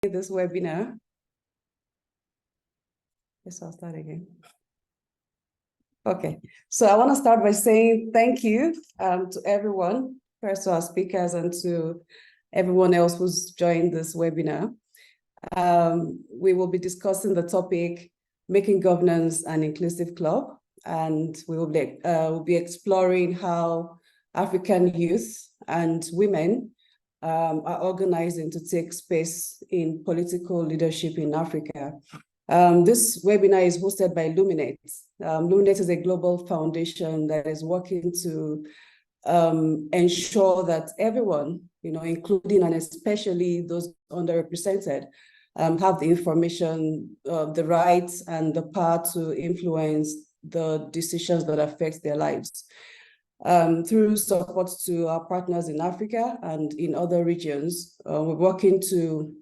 This webinar. Yes, I'll start again. Okay, so I want to start by saying thank you to everyone, first to our speakers and to everyone else who's joined this webinar. We will be discussing the topic, Making Governance an Inclusive Club, and we will be exploring how African youth and women are organizing to take space in political leadership in Africa. This webinar is hosted by Luminate. Luminate is a global foundation that is working to ensure that everyone, including and especially those underrepresented, have the information, the rights, and the power to influence the decisions that affect their lives. Through support to our partners in Africa and in other regions, we're working to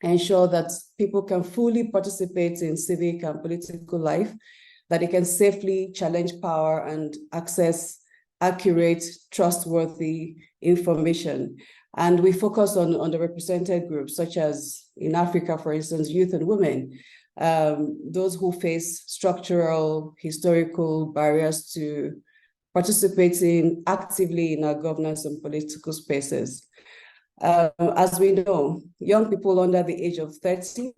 ensure that people can fully participate in civic and political life, that they can safely challenge power and access accurate, trustworthy information. And we focus on underrepresented groups, such as in Africa, for instance, youth and women, those who face structural, historical barriers to participating actively in our governance and political spaces. As we know, young people under the age of 30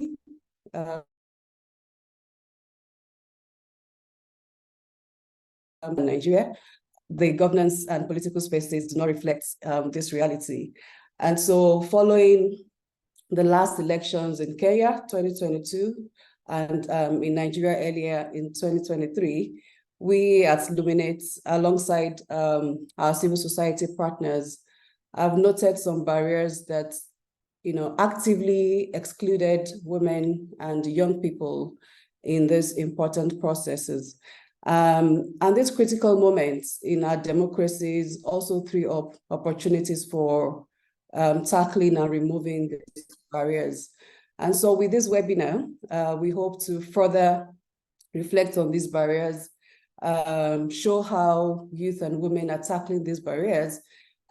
in Nigeria, the governance and political spaces do not reflect this reality. And so following the last elections in Kenya, 2022, and in Nigeria earlier in 2023, we at Luminate, alongside our civil society partners, have noted some barriers that actively excluded women and young people in these important processes. And these critical moments in our democracies also threw up opportunities for tackling and removing these barriers. And so with this webinar, we hope to further reflect on these barriers, show how youth and women are tackling these barriers,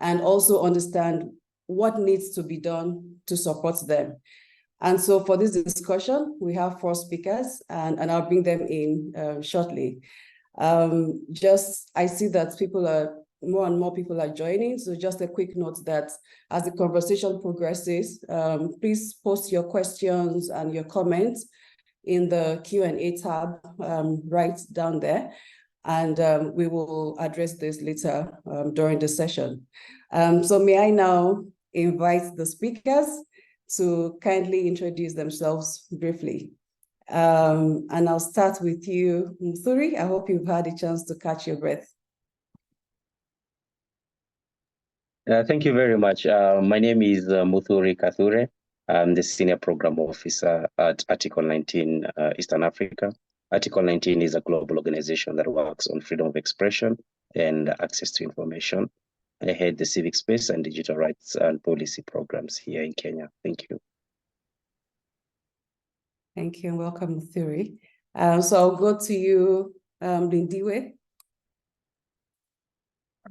and also understand what needs to be done to support them. And so for this discussion, we have 4 speakers, and I'll bring them in shortly. I see that more and more people are joining, so just a quick note that as the conversation progresses, please post your questions and your comments in the Q&A tab right down there. And we will address this later during the session. So may I now invite the speakers to kindly introduce themselves briefly. And I'll start with you, Muthuri. I hope you've had a chance to catch your breath. Thank you very much. My name is Muthuri Kathure. I'm the Senior Program Officer at Article 19 Eastern Africa. Article 19 is a global organization that works on freedom of expression and access to information. I head the civic space and digital rights and policy programs here in Kenya. Thank you. Thank you and welcome, Muthuri. So I'll go to you, Lindiwe.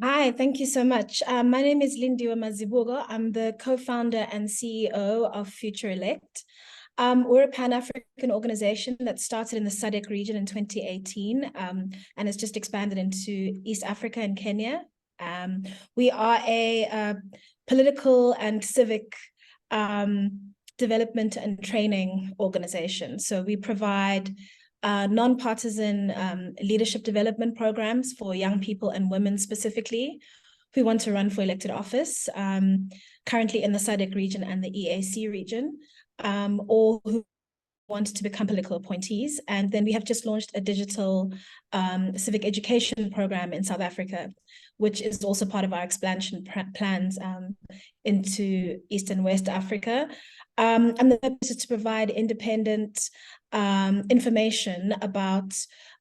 Hi, thank you so much. My name is Lindiwe Mazibuko. I'm the co-founder and CEO of Futurelect. We're a Pan-African organization that started in the SADC region in 2018 and has just expanded into East Africa and Kenya. We are a political and civic development and training organization. So we provide non-partisan leadership development programs for young people and women specifically who want to run for elected office, currently in the SADC region and the EAC region, or who want to become political appointees. And then we have just launched a digital civic education program in South Africa, which is also part of our expansion plans into East and West Africa. And the purpose is to provide independent information about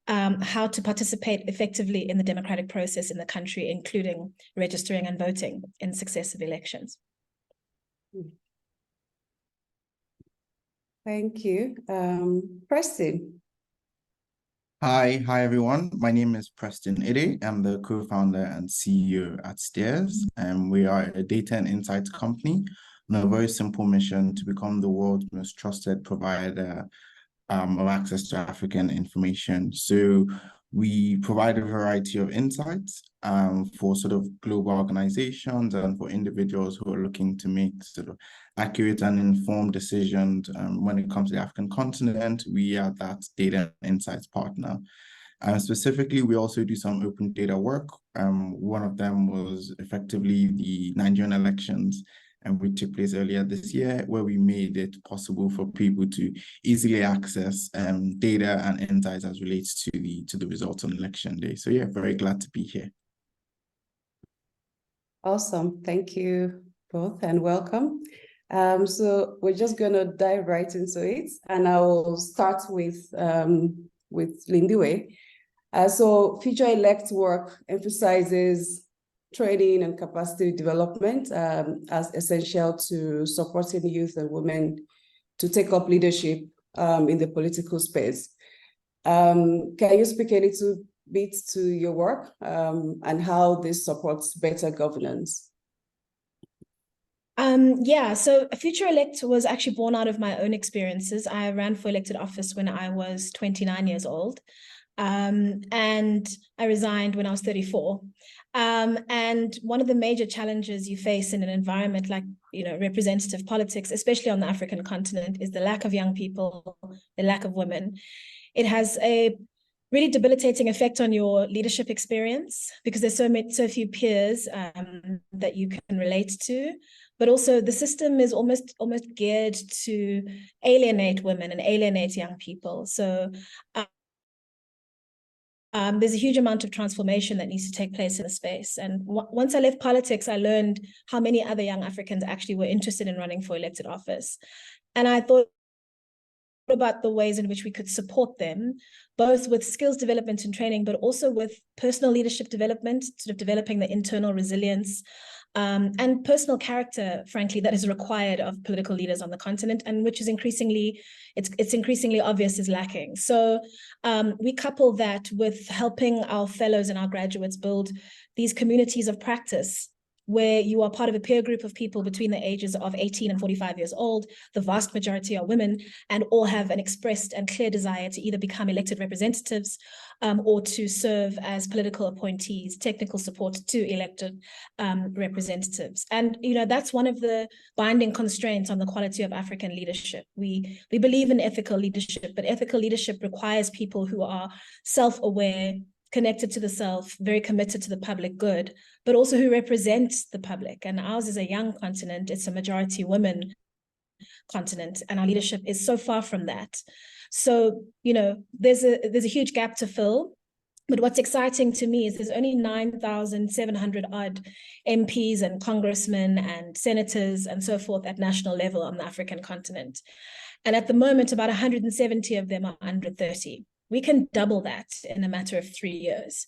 how to participate effectively in the democratic process in the country, including registering and voting in successive elections. Thank you. Preston. Hi everyone. My name is Preston Ideh. I'm the co-founder and CEO at Stears, and we are a data and insights company on a very simple mission to become the world's most trusted provider of access to African information. So we provide a variety of insights for sort of global organizations and for individuals who are looking to make sort of accurate and informed decisions when it comes to the African continent. We are that data and insights partner. Specifically, we also do some open data work. One of them was effectively the Nigerian elections, and which took place earlier this year, where we made it possible for people to easily access data and insights as relates to the results on election day. So yeah, very glad to be here. Awesome, thank you both and welcome. So we're just gonna dive right into it, and I will start with Lindiwe. So Futurelect work emphasizes training and capacity development as essential to supporting youth and women to take up leadership in the political space. Can you speak a little bit to your work and how this supports better governance? Yeah, so Futurelect was actually born out of my own experiences. I ran for elected office when I was 29 years old. And I resigned when I was 34. And one of the major challenges you face in an environment like, representative politics, especially on the African continent, is the lack of young people, the lack of women. It has a really debilitating effect on your leadership experience because there's so few peers that you can relate to. But also the system is almost geared to alienate women and alienate young people. So there's a huge amount of transformation that needs to take place in the space. And once I left politics, I learned how many other young Africans actually were interested in running for elected office. And I thought about the ways in which we could support them, both with skills development and training, but also with personal leadership development, sort of developing the internal resilience and personal character, frankly, that is required of political leaders on the continent, and which is increasingly, it's increasingly obvious is lacking. So we couple that with helping our fellows and our graduates build these communities of practice where you are part of a peer group of people between the ages of 18 and 45 years old. The vast majority are women and all have an expressed and clear desire to either become elected representatives or to serve as political appointees, technical support to elected representatives. And, that's one of the binding constraints on the quality of African leadership. We believe in ethical leadership, but ethical leadership requires people who are self-aware, connected to the self, very committed to the public good, but also who represent the public. And ours is a young continent. It's a majority women continent, and our leadership is so far from that. So, there's a huge gap to fill. But what's exciting to me is there's only 9,700 odd MPs and congressmen and senators and so forth at national level on the African continent. And at the moment, about 170 of them are under 30. We can double that in a matter of 3 years,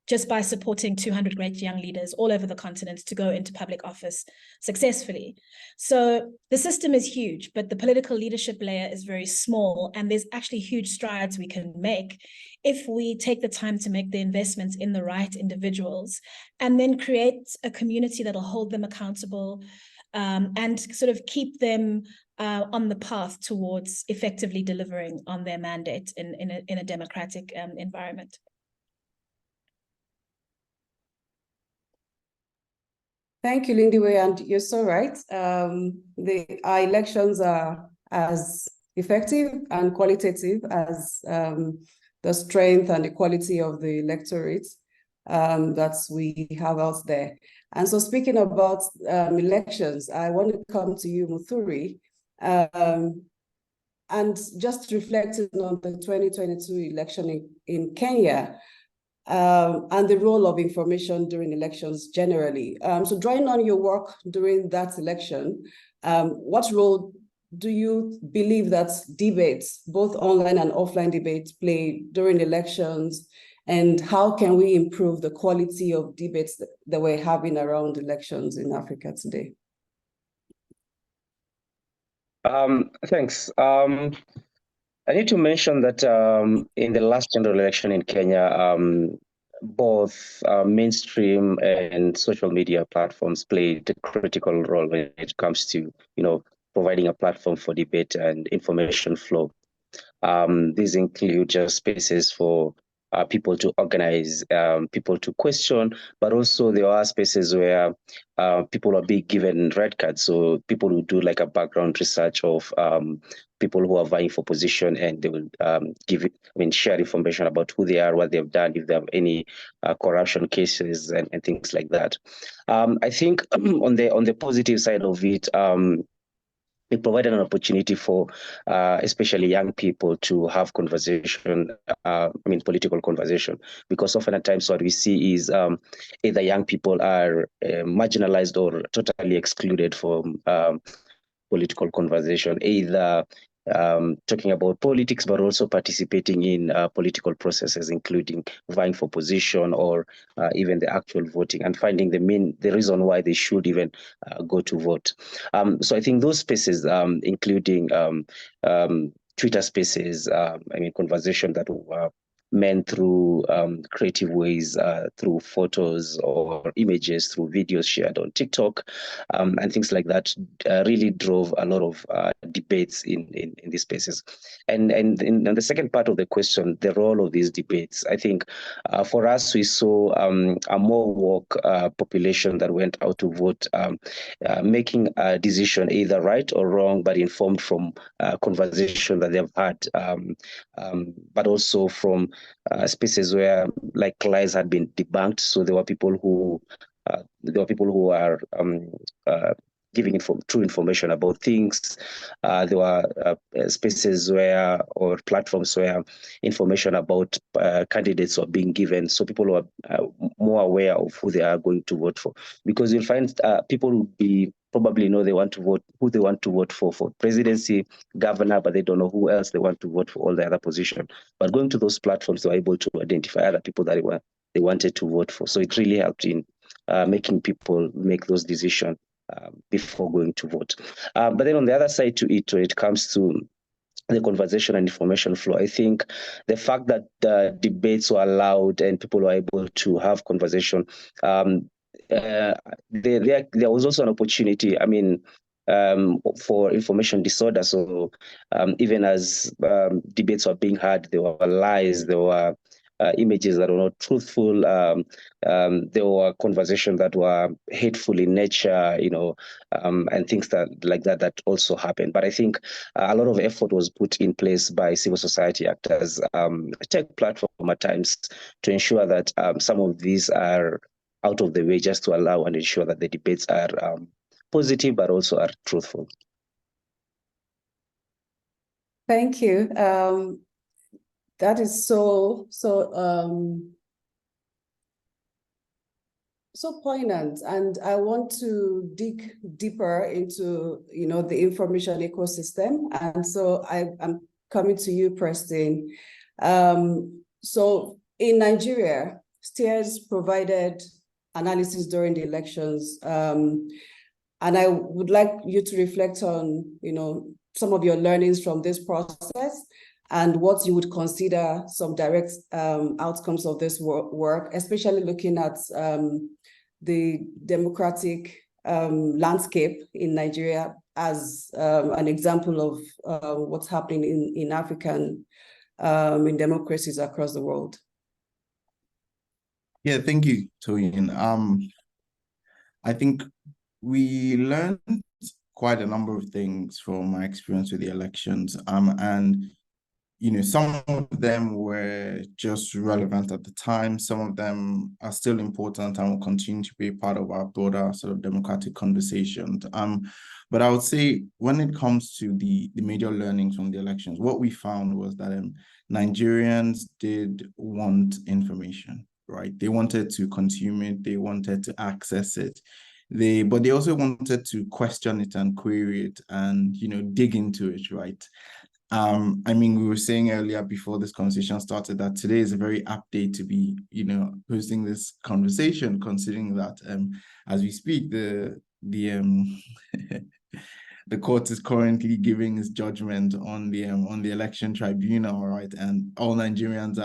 just by supporting 200 great young leaders all over the continent to go into public office successfully. So the system is huge, but the political leadership layer is very small, and there's actually huge strides we can make if we take the time to make the investments in the right individuals and then create a community that'll hold them accountable and sort of keep them on the path towards effectively delivering on their mandate in a democratic environment. Thank you, Lindiwe, and you're so right. Our elections are as effective and qualitative as the strength and the quality of the electorate that we have out there. And so speaking about elections, I want to come to you, Muthuri, and just reflecting on the 2022 election in Kenya, and the role of information during elections generally. So drawing on your work during that election, what role do you believe that debates, both online and offline debates, play during elections, and how can we improve the quality of debates that we're having around elections in Africa today? Thanks. I need to mention that in the last general election in Kenya, both mainstream and social media platforms played a critical role when it comes to, providing a platform for debate and information flow. These include just spaces for people to organize, people to question, but also there are spaces where people are being given red cards. So people will do like a background research of people who are vying for position, and they will share information about who they are, what they've done, if they have any corruption cases and things like that. I think on the positive side of it, it provided an opportunity for especially young people to have conversation, political conversation, because often at times what we see is either young people are marginalized or totally excluded from political conversation, either talking about politics, but also participating in political processes, including vying for position or even the actual voting, and finding the reason why they should even go to vote. So I think those spaces, including Twitter spaces, conversation that meant through creative ways, through photos or images, through videos shared on TikTok, and things like that, really drove a lot of debates in these spaces. And in the second part of the question, the role of these debates, I think for us, we saw a more woke population that went out to vote, making a decision either right or wrong, but informed from conversation that they've had, but also from spaces where like lies had been debunked. So there were people who are giving true information about things. There were spaces or platforms where information about candidates were being given, so people were more aware of who they are going to vote for. Because you'll find people will probably know who they want to vote for presidency, governor, but they don't know who else they want to vote for all the other positions. But going to those platforms, they were able to identify other people that they wanted to vote for. So it really helped in making people make those decisions before going to vote. But then on the other side to it, when it comes to the conversation and information flow, I think the fact that the debates were allowed and people were able to have conversation, there was also an opportunity, for information disorder. So even as debates were being had, there were lies, there were images that were not truthful, there were conversations that were hateful in nature, and things that also happened. But I think a lot of effort was put in place by civil society actors, tech platform at times, to ensure that some of these are out of the way, just to allow and ensure that the debates are positive, but also are truthful. Thank you. That is so poignant, and I want to dig deeper into the information ecosystem. And so I'm coming to you, Preston. So in Nigeria, Stears provided analysis during the elections, and I would like you to reflect on some of your learnings from this process, and what you would consider some direct outcomes of this work, especially looking at the democratic landscape in Nigeria as an example of what's happening in African in democracies across the world. Yeah, thank you, Toyin. I think we learned quite a number of things from my experience with the elections, and some of them were just relevant at the time. Some of them are still important and will continue to be part of our broader sort of democratic conversations. But I would say when it comes to the major learnings from the elections, what we found was that Nigerians did want information, right? They wanted to consume it, they wanted to access it. But they also wanted to question it and query it and, dig into it, right? We were saying earlier before this conversation started that today is a very apt day to be, hosting this conversation, considering that as we speak, the the court is currently giving its judgment on the election tribunal, right? And all Nigerians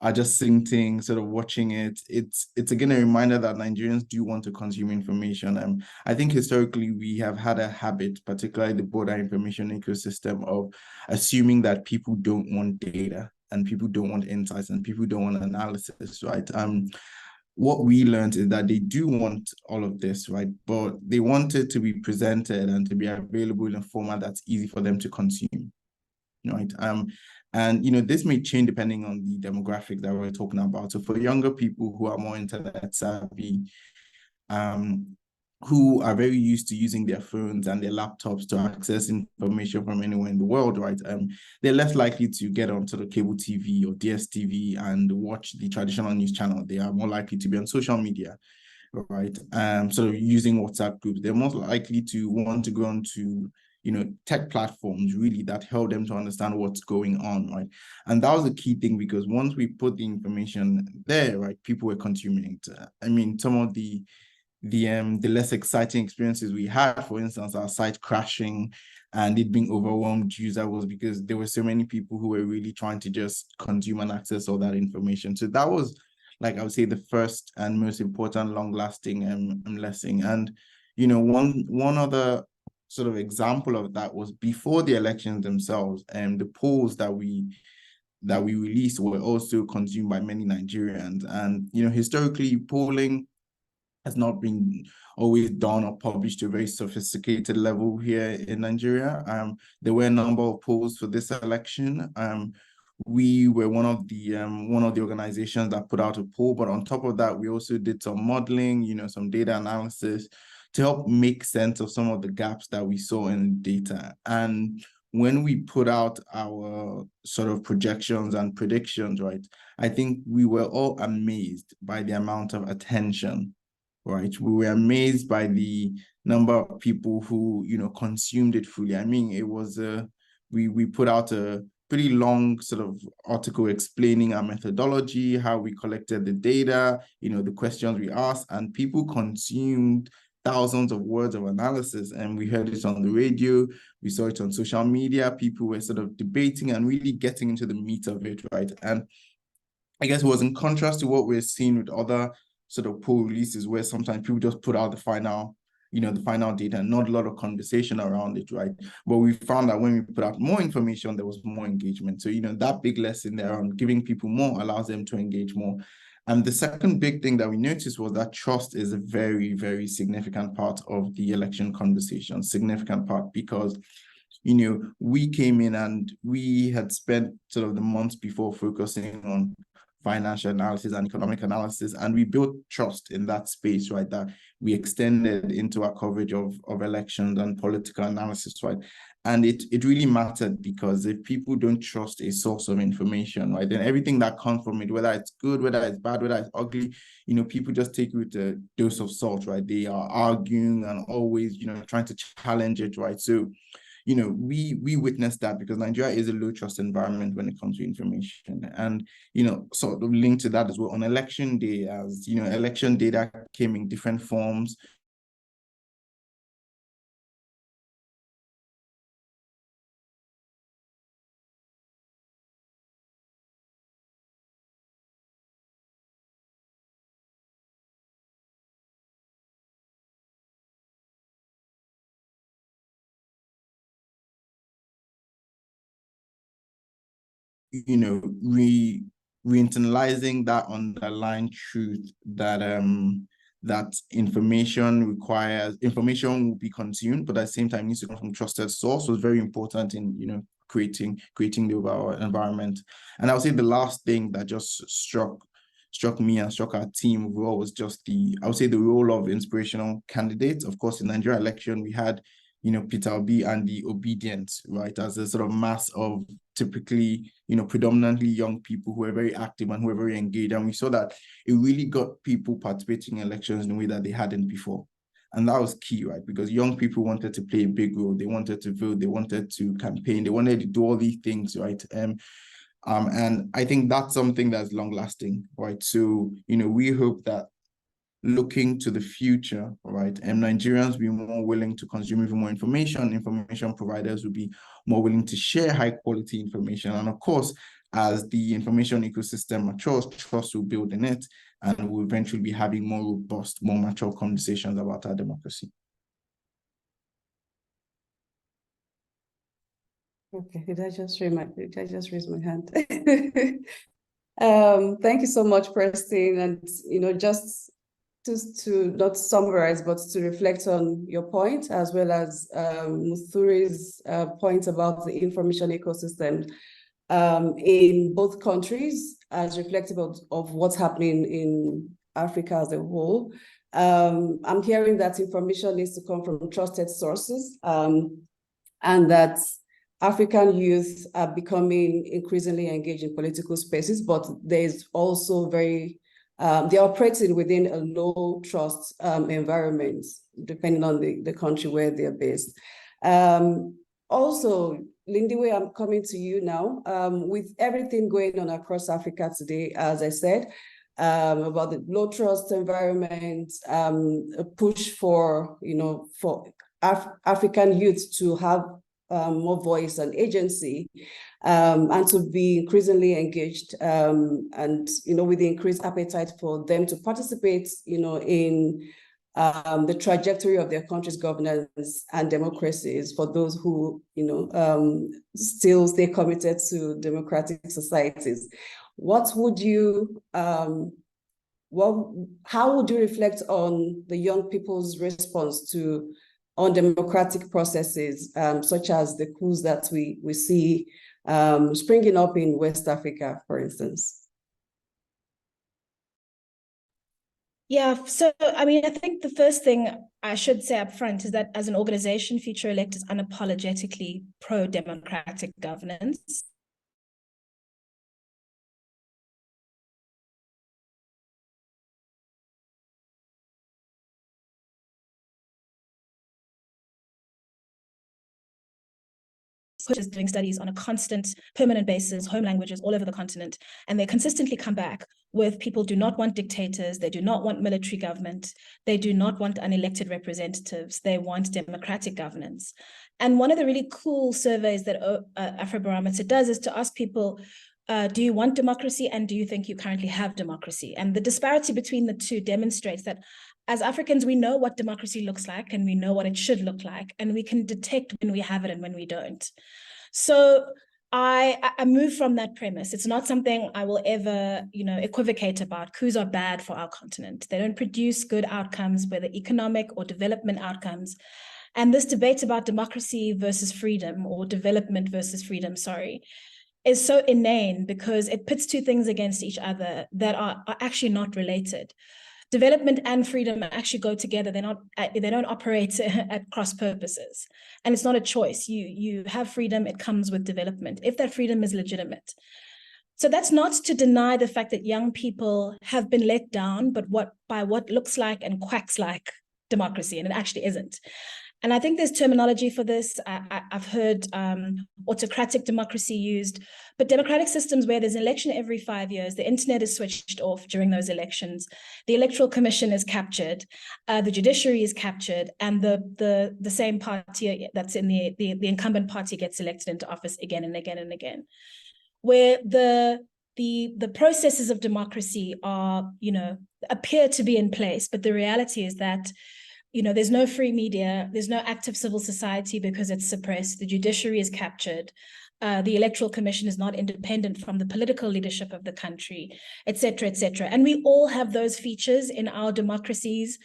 are just sitting, sort of watching it. It's again a reminder that Nigerians do want to consume information. I think historically we have had a habit, particularly the broader information ecosystem, of assuming that people don't want data and people don't want insights and people don't want analysis, right? What we learned is that they do want all of this, right? But they want it to be presented and to be available in a format that's easy for them to consume, right? And this may change depending on the demographic that we're talking about. So for younger people who are more internet savvy, who are very used to using their phones and their laptops to access information from anywhere in the world, right? They're less likely to get onto the cable TV or DSTV and watch the traditional news channel. They are more likely to be on social media, right? Sort of using WhatsApp groups. They're most likely to want to go on to tech platforms really that help them to understand what's going on, right? And that was a key thing, because once we put the information there, right, people were consuming it. I mean, some of the less exciting experiences we had, for instance, our site crashing and it being overwhelmed user, was because there were so many people who were really trying to just consume and access all that information. So that was, like, I would say, the first and most important long-lasting lesson. And one other sort of example of that was before the elections themselves, and the polls that we released were also consumed by many Nigerians. And historically, polling has not been always done or published to a very sophisticated level here in Nigeria. There were a number of polls for this election. We were one of the organizations that put out a poll, but on top of that, we also did some modeling, some data analysis to help make sense of some of the gaps that we saw in data. And when we put out our sort of projections and predictions, right, I think we were all amazed by the amount of attention, right? We were amazed by the number of people who, consumed it fully. I mean, it was we put out a pretty long sort of article explaining our methodology, how we collected the data, the questions we asked, and people consumed thousands of words of analysis. And we heard it on the radio, we saw it on social media. People were sort of debating and really getting into the meat of it, right? And I guess it was in contrast to what we're seeing with other sort of poll releases, where sometimes people just put out the final data and not a lot of conversation around it, right? But we found that when we put out more information, there was more engagement. So, that big lesson there on giving people more allows them to engage more. And the second big thing that we noticed was that trust is a very, very significant part of the election conversation, significant part, because we came in and we had spent sort of the months before focusing on financial analysis and economic analysis, and we built trust in that space, right, that we extended into our coverage of elections and political analysis, right? And it really mattered, because if people don't trust a source of information, right, then everything that comes from it, whether it's good, whether it's bad, whether it's ugly, people just take it with a dose of salt, right? They are arguing and always, trying to challenge it, right? So we witnessed that, because Nigeria is a low trust environment when it comes to information. And, sort of linked to that as well, on election day, as, election data came in different forms. Re-internalizing that underlying truth that that information will be consumed, but at the same time needs to come from trusted source, was very important in creating the overall environment. And I would say the last thing that just struck me and struck our team overall was just the role of inspirational candidates. Of course, in the Nigeria election, we had Peter Obi and the Obedience, right, as a sort of mass of typically, predominantly young people who were very active and who were very engaged. And we saw that it really got people participating in elections in a way that they hadn't before. And that was key, right? Because young people wanted to play a big role. They wanted to vote, they wanted to campaign, they wanted to do all these things, right? And I think that's something that's long lasting, right? So, we hope that looking to the future, right, and Nigerians will be more willing to consume even more information. Information providers will be more willing to share high quality information. And of course, as the information ecosystem matures, trust will build in it, and we'll eventually be having more robust, more mature conversations about our democracy. Okay, did I just raise my hand? Thank you so much, Preston. And just to not summarize, but to reflect on your point, as well as Muthuri's point about the information ecosystem in both countries, as reflective of what's happening in Africa as a whole. I'm hearing that information needs to come from trusted sources, and that African youth are becoming increasingly engaged in political spaces, but there's also they're operating within a low trust environment, depending on the country where they're based. Also, Lindiwe, I'm coming to you now. With everything going on across Africa today, as I said, about the low trust environment, a push for African youth to have more voice and agency, and to be increasingly engaged, and with the increased appetite for them to participate, in the trajectory of their country's governance and democracies, for those who still stay committed to democratic societies. How would you reflect on the young people's response to undemocratic processes, such as the coups that we see springing up in West Africa, for instance? Yeah, so I mean, I think the first thing I should say up front is that as an organization, Futurelect is unapologetically pro-democratic governance. Is doing studies on a constant, permanent basis, home languages all over the continent, and they consistently come back with people do not want dictators, they do not want military government, they do not want unelected representatives, they want democratic governance. And one of the really cool surveys that Afrobarometer does is to ask people, do you want democracy, and do you think you currently have democracy? And the disparity between the two demonstrates that as Africans, we know what democracy looks like, and we know what it should look like, and we can detect when we have it and when we don't. So I move from that premise. It's not something I will ever, equivocate about. Coups are bad for our continent. They don't produce good outcomes, whether economic or development outcomes. And this debate about democracy versus freedom, or development versus freedom, is so inane, because it pits two things against each other that are actually not related. Development and freedom actually go together. They don't operate at cross purposes. And it's not a choice. You have freedom, it comes with development, if that freedom is legitimate. So that's not to deny the fact that young people have been let down, but by what looks like and quacks like democracy, and it actually isn't. And I think there's terminology for this. I've heard autocratic democracy used, but democratic systems where there's an election every 5 years, the internet is switched off during those elections, the Electoral Commission is captured, the judiciary is captured, and the same party that's in the incumbent party gets elected into office again and again and again, where the processes of democracy are, appear to be in place, but the reality is that there's no free media, there's no active civil society because it's suppressed, the judiciary is captured, the Electoral Commission is not independent from the political leadership of the country, et cetera, et cetera. And we all have those features in our democracies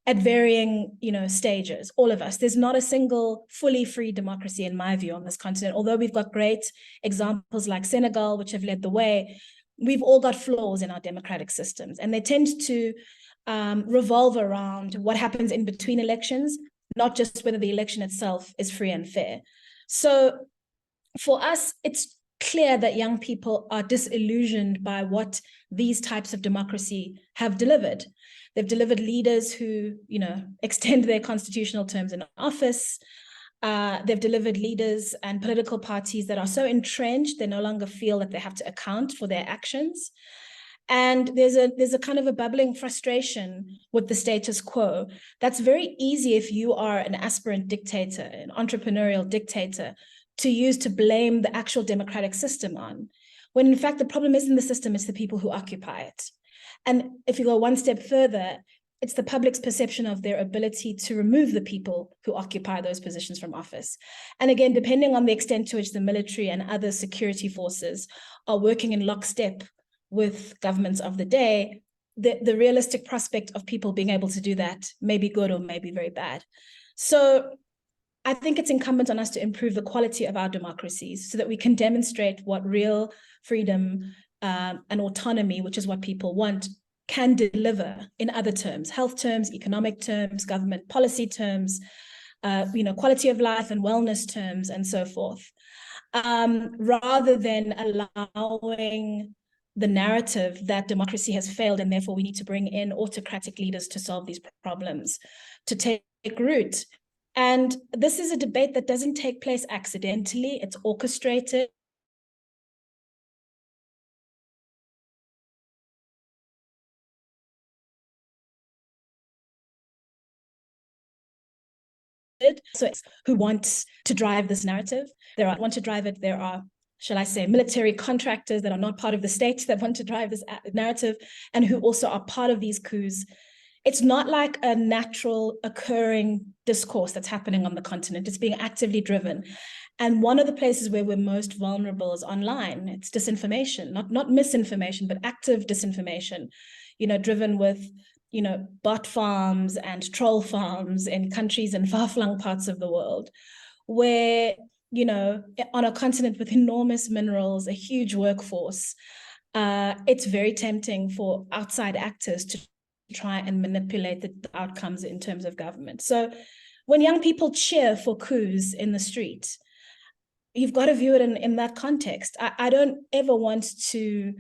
at varying, stages, all of us. There's not a single fully free democracy, in my view, on this continent. Although we've got great examples like Senegal, which have led the way, we've all got flaws in our democratic systems, and they tend to revolve around what happens in between elections, not just whether the election itself is free and fair. So for us, it's clear that young people are disillusioned by what these types of democracy have delivered. They've delivered leaders who, extend their constitutional terms in office. They've delivered leaders and political parties that are so entrenched, they no longer feel that they have to account for their actions. And there's a kind of a bubbling frustration with the status quo. That's very easy if you are an aspirant dictator, an entrepreneurial dictator, to use to blame the actual democratic system on. when in fact the problem isn't the system, it's the people who occupy it. And if you go one step further, it's the public's perception of their ability to remove the people who occupy those positions from office. And again, depending on the extent to which the military and other security forces are working in lockstep with governments of the day, the realistic prospect of people being able to do that may be good or may be very bad. So I think it's incumbent on us to improve the quality of our democracies so that we can demonstrate what real freedom and autonomy, which is what people want, can deliver in other terms, health terms, economic terms, government policy terms, quality of life and wellness terms, and so forth, rather than allowing the narrative that democracy has failed and therefore we need to bring in autocratic leaders to solve these problems, to take root. And this is a debate that doesn't take place accidentally, it's orchestrated. So who wants to drive this narrative? There are, shall I say, military contractors that are not part of the state that want to drive this narrative and who also are part of these coups. It's not like a natural occurring discourse that's happening on the continent. It's being actively driven. And one of the places where we're most vulnerable is online. It's disinformation, not misinformation, but active disinformation, driven with bot farms and troll farms in countries in far-flung parts of the world, where, on a continent with enormous minerals, a huge workforce, it's very tempting for outside actors to try and manipulate the outcomes in terms of government. So when young people cheer for coups in the street, you've got to view it in that context. I don't ever want to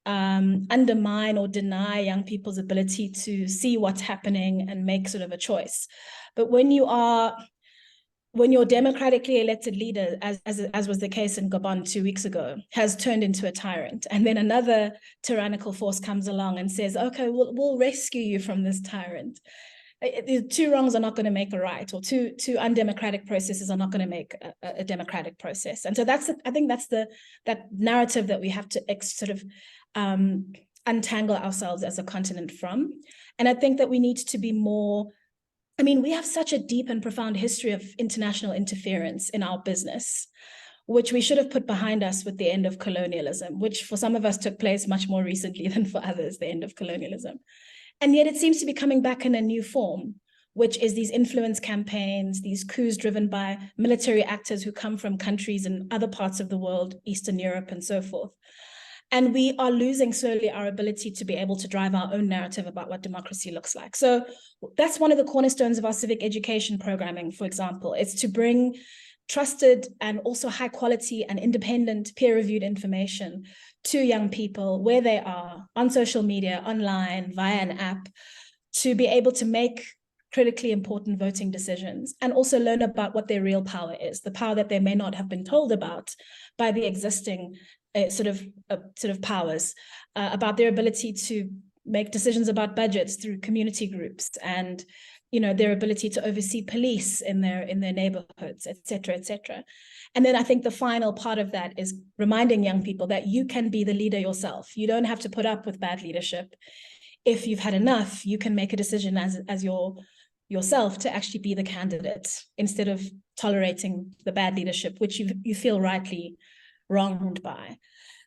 undermine or deny young people's ability to see what's happening and make sort of a choice. But when your democratically elected leader, as was the case in Gabon 2 weeks ago, has turned into a tyrant, and then another tyrannical force comes along and says, okay, we'll rescue you from this tyrant. Two wrongs are not going to make a right, or two undemocratic processes are not going to make a democratic process. And so I think that's that narrative that we have to sort of untangle ourselves as a continent from. And I think that we need to be more, we have such a deep and profound history of international interference in our business, which we should have put behind us with the end of colonialism, which for some of us took place much more recently than for others, the end of colonialism. And yet it seems to be coming back in a new form, which is these influence campaigns, these coups driven by military actors who come from countries in other parts of the world, Eastern Europe and so forth. And we are losing slowly our ability to be able to drive our own narrative about what democracy looks like. So that's one of the cornerstones of our civic education programming, for example. It's to bring trusted and also high quality and independent peer-reviewed information to young people where they are, on social media, online, via an app, to be able to make critically important voting decisions and also learn about what their real power is, the power that they may not have been told about by the existing sort of powers, about their ability to make decisions about budgets through community groups and their ability to oversee police in their neighborhoods, et cetera. And then I think the final part of that is reminding young people that you can be the leader yourself. You don't have to put up with bad leadership. If you've had enough, you can make a decision as yourself to actually be the candidate instead of tolerating the bad leadership, which you feel rightly wronged by.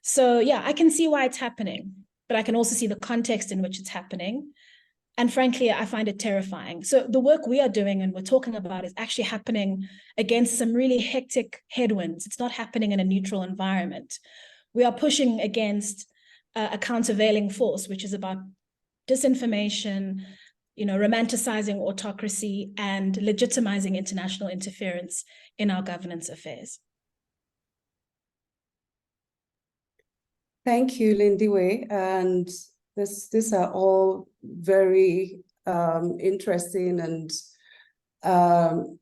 So yeah, I can see why it's happening, but I can also see the context in which it's happening. And frankly, I find it terrifying. So the work we are doing and we're talking about is actually happening against some really hectic headwinds. It's not happening in a neutral environment. We are pushing against a countervailing force, which is about disinformation, romanticizing autocracy and legitimizing international interference in our governance affairs. Thank you, Lindiwe. And these are all very interesting and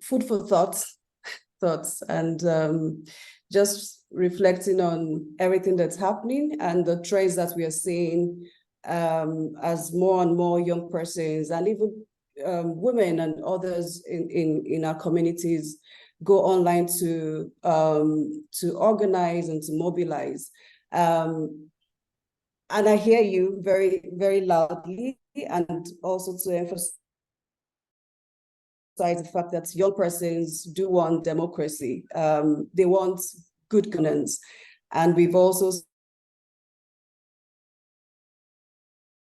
food for thoughts, and just reflecting on everything that's happening and the trends that we are seeing as more and more young persons and even women and others in our communities go online to organize and to mobilize. And I hear you very, very loudly, and also to emphasize the fact that young persons do want democracy. They want good governance. And we've also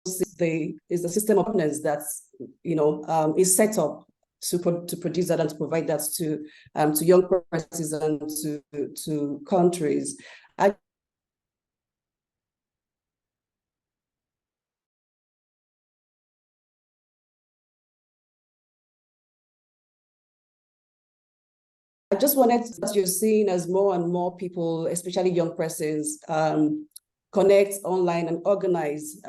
is the system of governance that's, is set up to produce that and to provide that to young persons and to countries. I just wanted to, as you're seeing as more and more people, especially young persons, connect online and organize,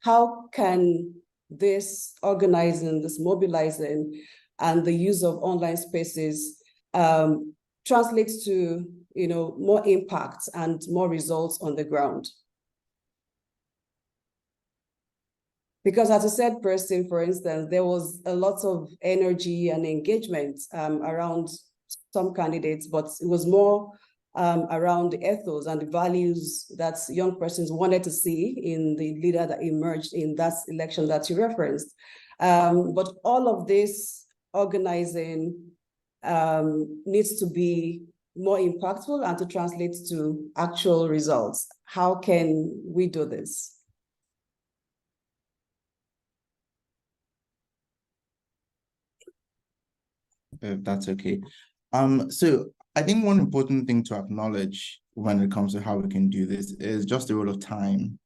how can this organizing, this mobilizing, and the use of online spaces translate to, more impact and more results on the ground? Because as I said, Preston, for instance, there was a lot of energy and engagement around some candidates, but it was more around the ethos and the values that young persons wanted to see in the leader that emerged in that election that you referenced. But all of this organizing needs to be more impactful and to translate to actual results. How can we do this? If that's okay. So I think one important thing to acknowledge when it comes to how we can do this is just the role of time.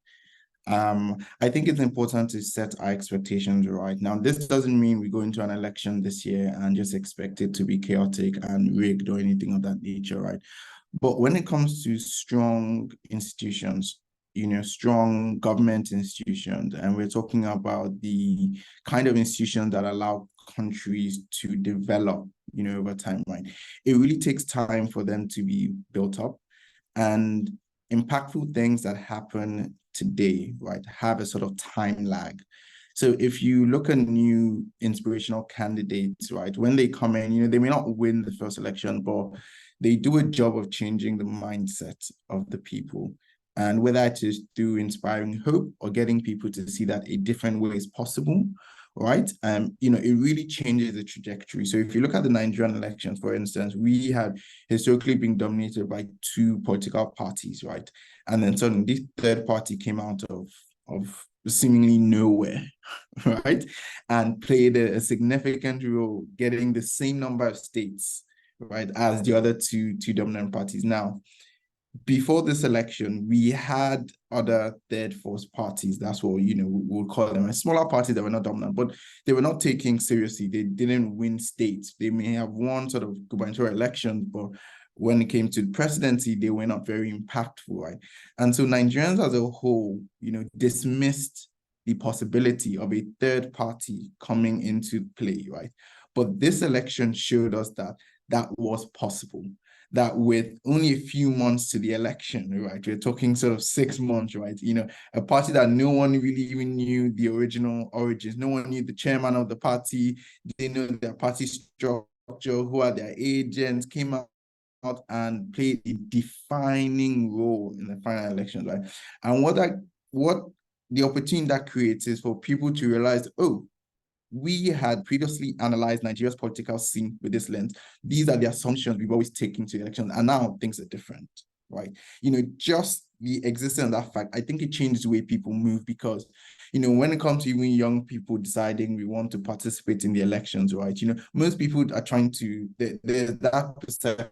I think it's important to set our expectations right. Now, this doesn't mean we go into an election this year and just expect it to be chaotic and rigged or anything of that nature, right? But when it comes to strong institutions, strong government institutions, and we're talking about the kind of institutions that allow countries to develop, over time, right? It really takes time for them to be built up, and impactful things that happen today, right, have a sort of time lag. So if you look at new inspirational candidates, right, when they come in, they may not win the first election, but they do a job of changing the mindset of the people. And whether it is through inspiring hope or getting people to see that a different way is possible, right? It really changes the trajectory. So if you look at the Nigerian elections, for instance, we have historically been dominated by two political parties, right? And then suddenly this third party came out of seemingly nowhere, right? And played a significant role getting the same number of states, right, as the other two dominant parties. Now, before this election, we had other third force parties. That's what, we'll call them, smaller parties that were not dominant, but they were not taking seriously. They didn't win states. They may have won sort of gubernatorial elections, but when it came to the presidency, they were not very impactful, right? And so Nigerians as a whole, dismissed the possibility of a third party coming into play, right? But this election showed us that that was possible. That with only a few months to the election, right? We're talking sort of 6 months, right? A party that no one really even knew the original origins. No one knew the chairman of the party. They knew their party structure, who are their agents, came out and played a defining role in the final elections, right? And what the opportunity that creates is for people to realize, oh, we had previously analyzed Nigeria's political scene with this lens. These are the assumptions we've always taken to elections, and now things are different, right? Just the existence of that fact, I think it changed the way people move, because, when it comes to even young people deciding we want to participate in the elections, right? Most people are trying to, there's that perception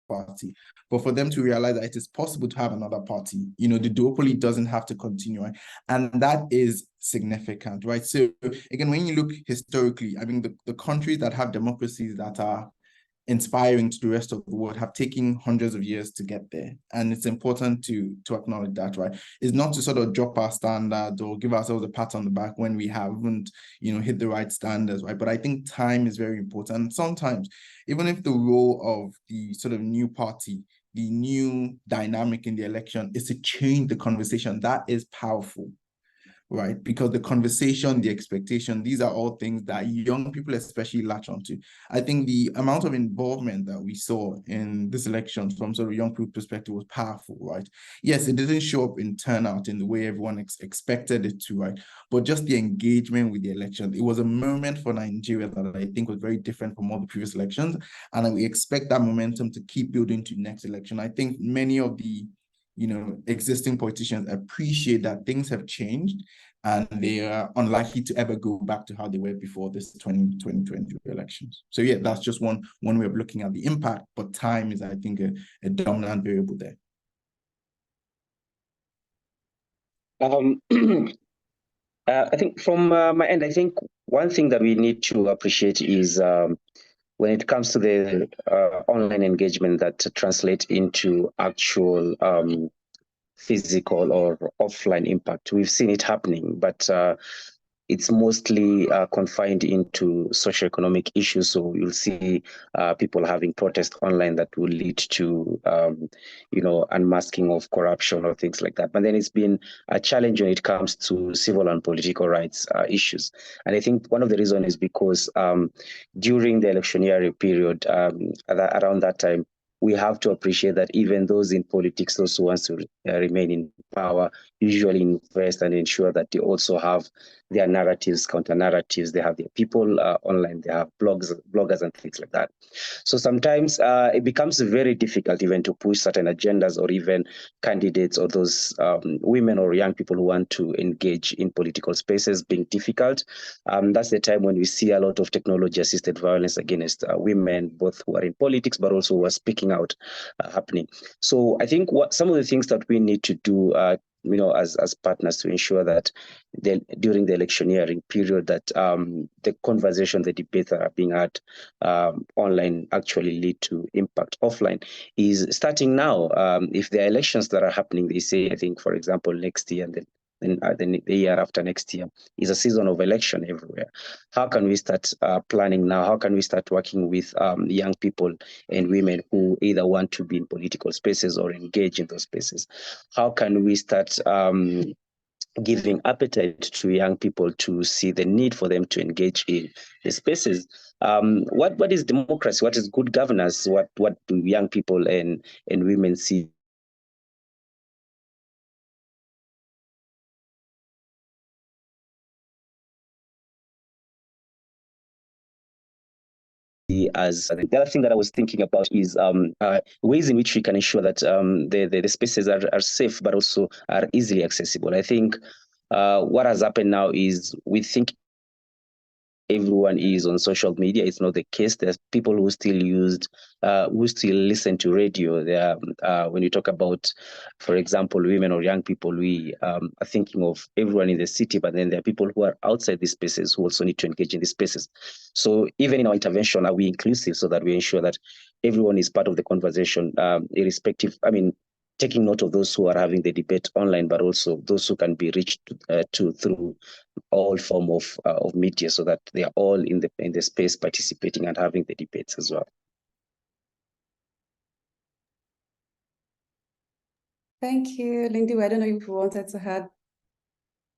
party, but for them to realize that it is possible to have another party, the duopoly doesn't have to continue, right? And that is significant, right? So again, when you look historically, I mean, the countries that have democracies that are inspiring to the rest of the world have taken hundreds of years to get there. And it's important to acknowledge that, right? It's not to sort of drop our standards or give ourselves a pat on the back when we haven't, hit the right standards, right? But I think time is very important. Sometimes, even if the role of the sort of new party, the new dynamic in the election is to change the conversation, that is powerful, right? Because the conversation, the expectation, these are all things that young people especially latch onto. I think the amount of involvement that we saw in this election from sort of young people perspective was powerful, right? Yes, it didn't show up in turnout in the way everyone expected it to, right? But just the engagement with the election, it was a moment for Nigeria that I think was very different from all the previous elections. And we expect that momentum to keep building to next election. I think many of the existing politicians appreciate that things have changed and they are unlikely to ever go back to how they were before this 2020 elections. So yeah, that's just one way of looking at the impact, but time is, I think, a dominant variable there. I think from my end, I think one thing that we need to appreciate is when it comes to the online engagement that translate into actual physical or offline impact. We've seen it happening, but it's mostly confined into socioeconomic issues. So you'll see people having protests online that will lead to, unmasking of corruption or things like that. But then it's been a challenge when it comes to civil and political rights issues. And I think one of the reasons is because during the electioneering period, around that time, we have to appreciate that even those in politics, those who want to remain in power, usually invest and ensure that they also have their narratives, counter narratives. They have their people online. They have bloggers and things like that. So sometimes it becomes very difficult even to push certain agendas or even candidates or those women or young people who want to engage in political spaces being difficult. That's the time when we see a lot of technology-assisted violence against women, both who are in politics, but also who are speaking out happening. So I think some of the things that we need to do as partners to ensure that during the electioneering period that the conversation, the debates that are being had online actually lead to impact offline is starting now. If there are elections that are happening, they say, I think, for example, next year and then the year after next year is a season of election everywhere. How can we start planning now? How can we start working with young people and women who either want to be in political spaces or engage in those spaces? How can we start giving appetite to young people to see the need for them to engage in the spaces? What is democracy? What is good governance? What do young people and women see as the other thing that I was thinking about is ways in which we can ensure that the spaces are safe but also are easily accessible. I think what has happened now is we think everyone is on social media. It's not the case. There's people who still listen to radio. There, when you talk about, for example, women or young people, we are thinking of everyone in the city, but then there are people who are outside these spaces who also need to engage in these spaces. So even in our intervention, are we inclusive so that we ensure that everyone is part of the conversation, irrespective? I mean, taking note of those who are having the debate online, but also those who can be reached to through all form of media, so that they are all in the space participating and having the debates as well. Thank you, Lindiwe. I don't know if you wanted to add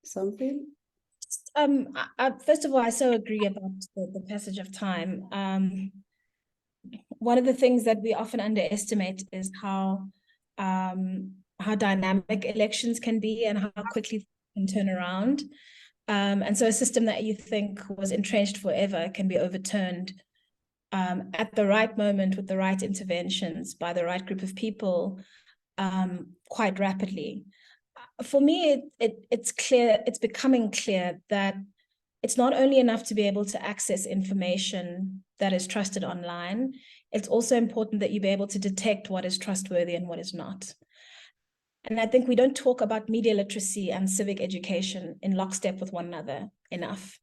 something. First of all, I so agree about the passage of time. One of the things that we often underestimate is how dynamic elections can be and how quickly they can turn around. And so a system that you think was entrenched forever can be overturned at the right moment with the right interventions by the right group of people quite rapidly. For me, it's clear, it's becoming clear that it's not only enough to be able to access information that is trusted online, it's also important that you be able to detect what is trustworthy and what is not. And I think we don't talk about media literacy and civic education in lockstep with one another enough.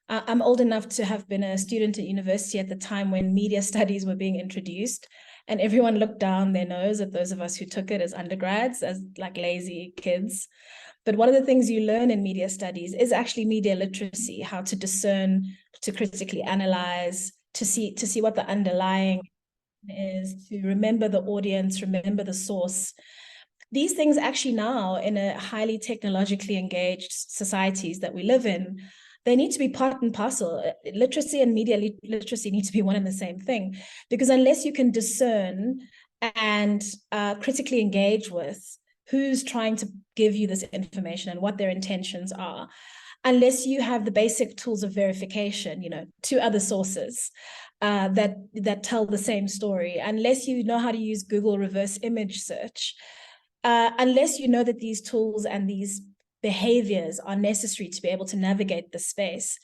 I'm old enough to have been a student at university at the time when media studies were being introduced, and everyone looked down their nose at those of us who took it as undergrads, as like lazy kids. But one of the things you learn in media studies is actually media literacy, how to discern, to critically analyze, to see what the underlying is, to remember the audience, remember the source. These things actually now, in a highly technologically engaged societies that we live in, they need to be part and parcel. Literacy and media literacy need to be one and the same thing, because unless you can discern and critically engage with who's trying to give you this information and what their intentions are, unless you have the basic tools of verification, two other sources that tell the same story, unless you know how to use Google reverse image search, unless you know that these tools and these behaviors are necessary to be able to navigate the space,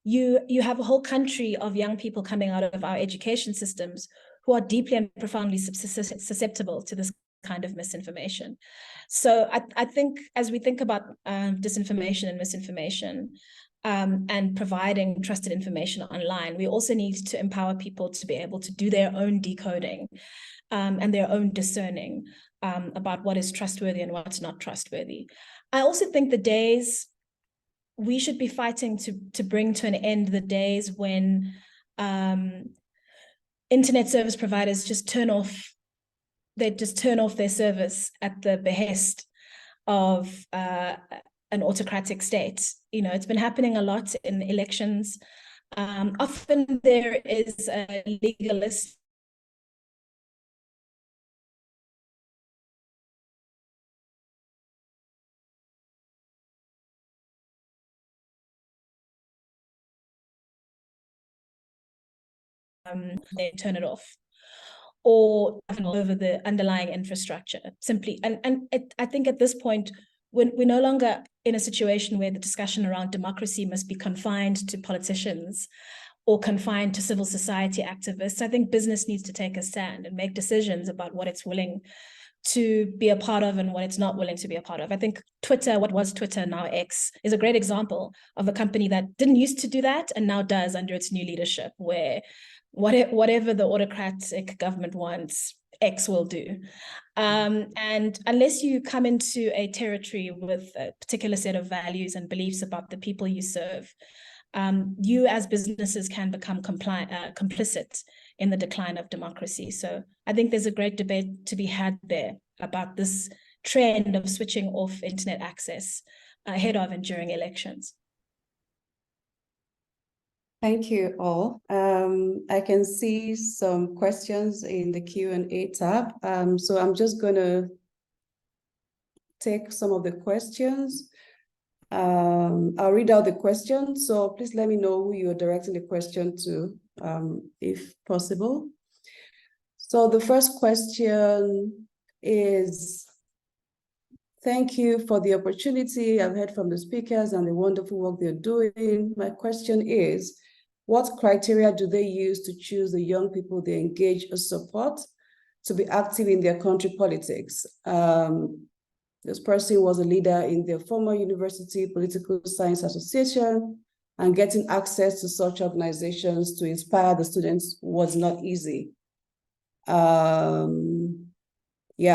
you have a whole country of young people coming out of our education systems who are deeply and profoundly susceptible to this kind of misinformation. So I think as we think about disinformation and misinformation and providing trusted information online, we also need to empower people to be able to do their own decoding and their own discerning about what is trustworthy and what's not trustworthy. I also think the days we should be fighting to bring to an end the days when internet service providers just turn off their service at the behest of an autocratic state. It's been happening a lot in elections. Often there is a legalist they turn it off, or over the underlying infrastructure simply. I think at this point, we're no longer in a situation where the discussion around democracy must be confined to politicians or confined to civil society activists. I think business needs to take a stand and make decisions about what it's willing to be a part of and what it's not willing to be a part of. I think Twitter, what was Twitter, now X, is a great example of a company that didn't used to do that and now does under its new leadership, where whatever the autocratic government wants, X will do. And unless you come into a territory with a particular set of values and beliefs about the people you serve, you as businesses can become complicit in the decline of democracy. So I think there's a great debate to be had there about this trend of switching off internet access ahead of and during elections. Thank you all. I can see some questions in the Q&A tab. So I'm just going to take some of the questions. I'll read out the question. So please let me know who you're directing the question to, if possible. So the first question is, thank you for the opportunity. I've heard from the speakers and the wonderful work they're doing. My question is, what criteria do they use to choose the young people they engage or support to be active in their country politics? This person was a leader in their former university political science association, and getting access to such organizations to inspire the students was not easy. Yeah,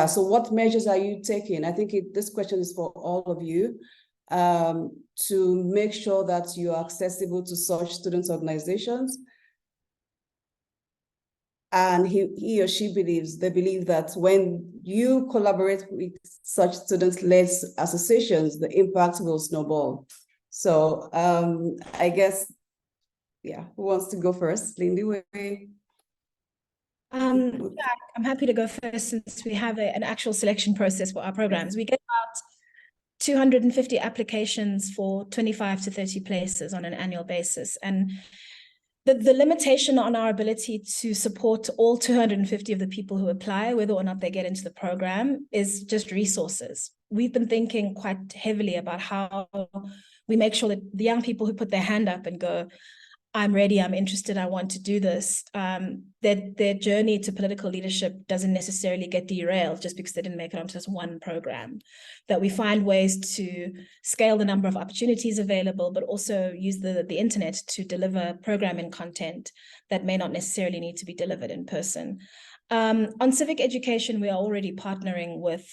so what measures are you taking? I think this question is for all of you, to make sure that you are accessible to such students' organizations. And he or she they believe that when you collaborate with such student-led associations, the impact will snowball. So I guess, yeah, who wants to go first? Lindiwe? Yeah, I'm happy to go first, since we have an actual selection process for our programs. We get about 250 applications for 25 to 30 places on an annual basis. And the limitation on our ability to support all 250 of the people who apply, whether or not they get into the program, is just resources. We've been thinking quite heavily about how we make sure that the young people who put their hand up and go, I'm ready, I'm interested, I want to do this, their journey to political leadership doesn't necessarily get derailed just because they didn't make it onto this one program. That we find ways to scale the number of opportunities available, but also use the internet to deliver programming content that may not necessarily need to be delivered in person. On civic education, we are already partnering with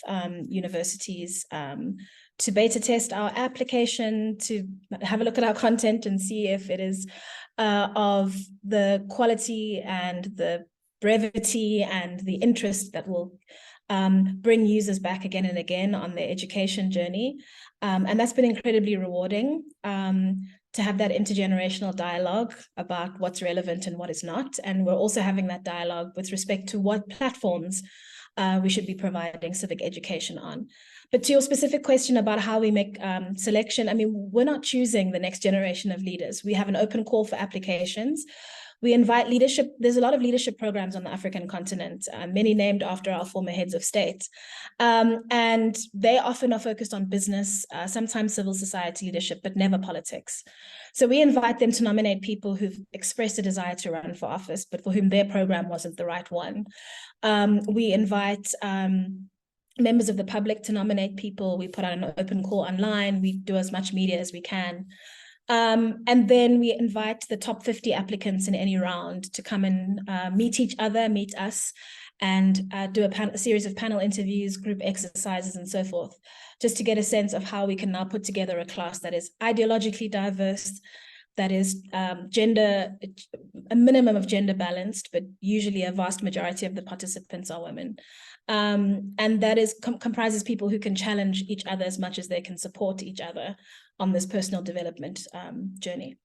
universities to beta test our application, to have a look at our content and see if it is of the quality and the brevity and the interest that will bring users back again and again on their education journey. And that's been incredibly rewarding to have that intergenerational dialogue about what's relevant and what is not. And we're also having that dialogue with respect to what platforms we should be providing civic education on. But to your specific question about how we make selection, I mean, we're not choosing the next generation of leaders. We have an open call for applications. We invite leadership. There's a lot of leadership programs on the African continent, many named after our former heads of state. And they often are focused on business, sometimes civil society leadership, but never politics. So we invite them to nominate people who've expressed a desire to run for office, but for whom their program wasn't the right one. We invite members of the public to nominate people. We put out an open call online. We do as much media as we can. And then we invite the top 50 applicants in any round to come and meet each other, meet us, and do a series of panel interviews, group exercises, and so forth, just to get a sense of how we can now put together a class that is ideologically diverse, that is a minimum of gender balanced, but usually a vast majority of the participants are women. And that is comprises people who can challenge each other as much as they can support each other on this personal development journey.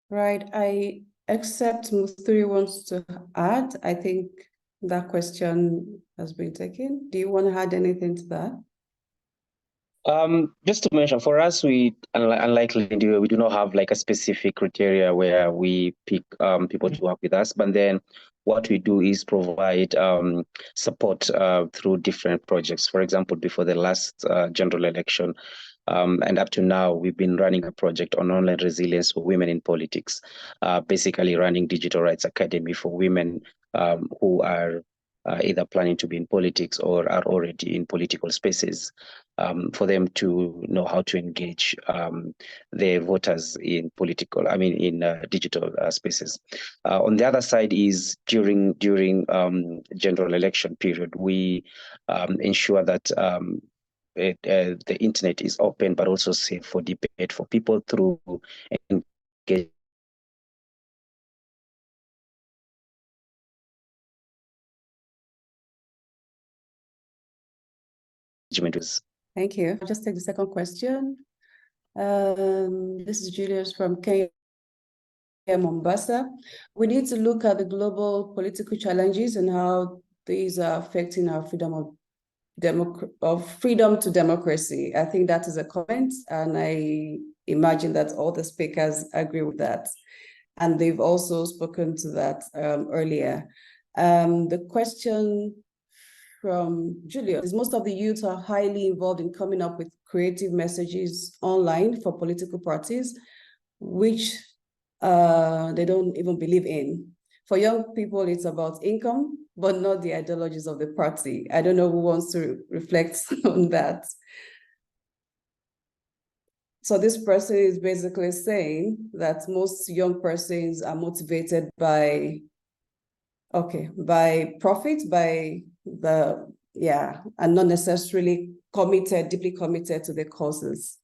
Right, I accept Muthuri wants to add. I think that question has been taken. Do you want to add anything to that? Just to mention, for us, we, unlike Lindiwe, we do not have like a specific criteria where we pick people to work with us. But then what we do is provide support through different projects. For example, before the last general election, and up to now, we've been running a project on online resilience for women in politics, basically running Digital Rights Academy for women who are either planning to be in politics or are already in political spaces, for them to know how to engage their voters in digital spaces. On the other side is during general election period, we ensure that the internet is open but also safe for debate for people through engagement. Thank you. I'll just take the second question. This is Julius from Kenya, Mombasa. We need to look at the global political challenges and how these are affecting our freedom to democracy. I think that is a comment, and I imagine that all the speakers agree with that. And they've also spoken to that earlier. The question from Julius is, most of the youth are highly involved in coming up with creative messages online for political parties, which they don't even believe in. For young people, it's about income, but not the ideologies of the party. I don't know who wants to reflect on that. So this person is basically saying that most young persons are motivated by profit, and not necessarily deeply committed to the causes.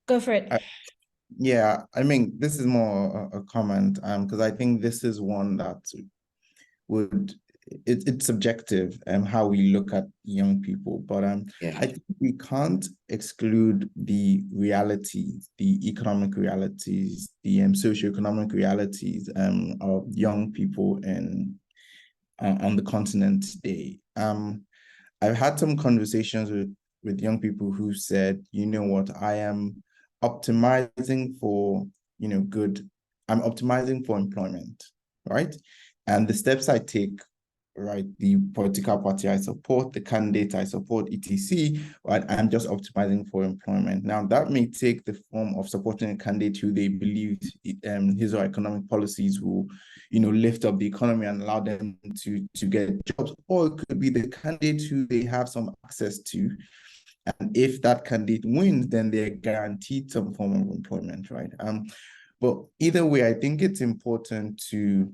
Go for it. I mean, this is more a comment, because I think this is one that it's subjective how we look at young people, but I think we can't exclude the realities, the economic realities, the socioeconomic realities of young people on the continent today. I've had some conversations with young people who said, you know what, I am optimizing for I'm optimizing for employment, right? And the steps I take right? The political party I support, the candidate I support, etc. Right? I'm just optimizing for employment. Now, that may take the form of supporting a candidate who they believe his or her economic policies will, lift up the economy and allow them to get jobs, or it could be the candidate who they have some access to. And if that candidate wins, then they're guaranteed some form of employment, right? But either way, I think it's important to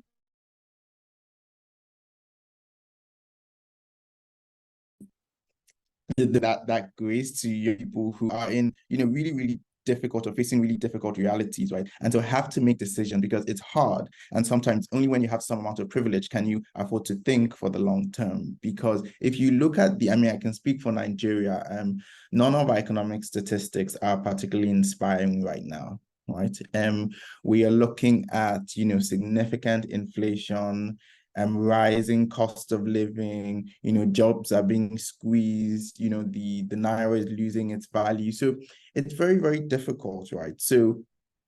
that grace to young people who are in, really, really difficult or facing really difficult realities, right? And to have to make decisions because it's hard. And sometimes only when you have some amount of privilege can you afford to think for the long term. Because if you look at I can speak for Nigeria, none of our economic statistics are particularly inspiring right now, right? We are looking at, significant inflation, rising cost of living, jobs are being squeezed, the naira is losing its value. So it's very, very difficult, right? So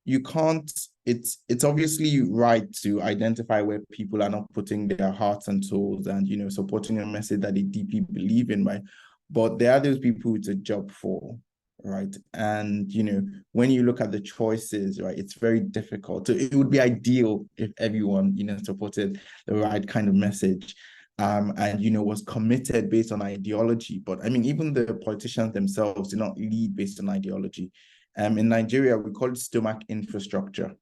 you can't, it's obviously right to identify where people are not putting their hearts and souls and, supporting a message that they deeply believe in, right? But there are those people it's a job for, right? And, when you look at the choices, right, it's very difficult. So it would be ideal if everyone, supported the right kind of message and, was committed based on ideology. But I mean, even the politicians themselves do not lead based on ideology. In Nigeria, we call it stomach infrastructure,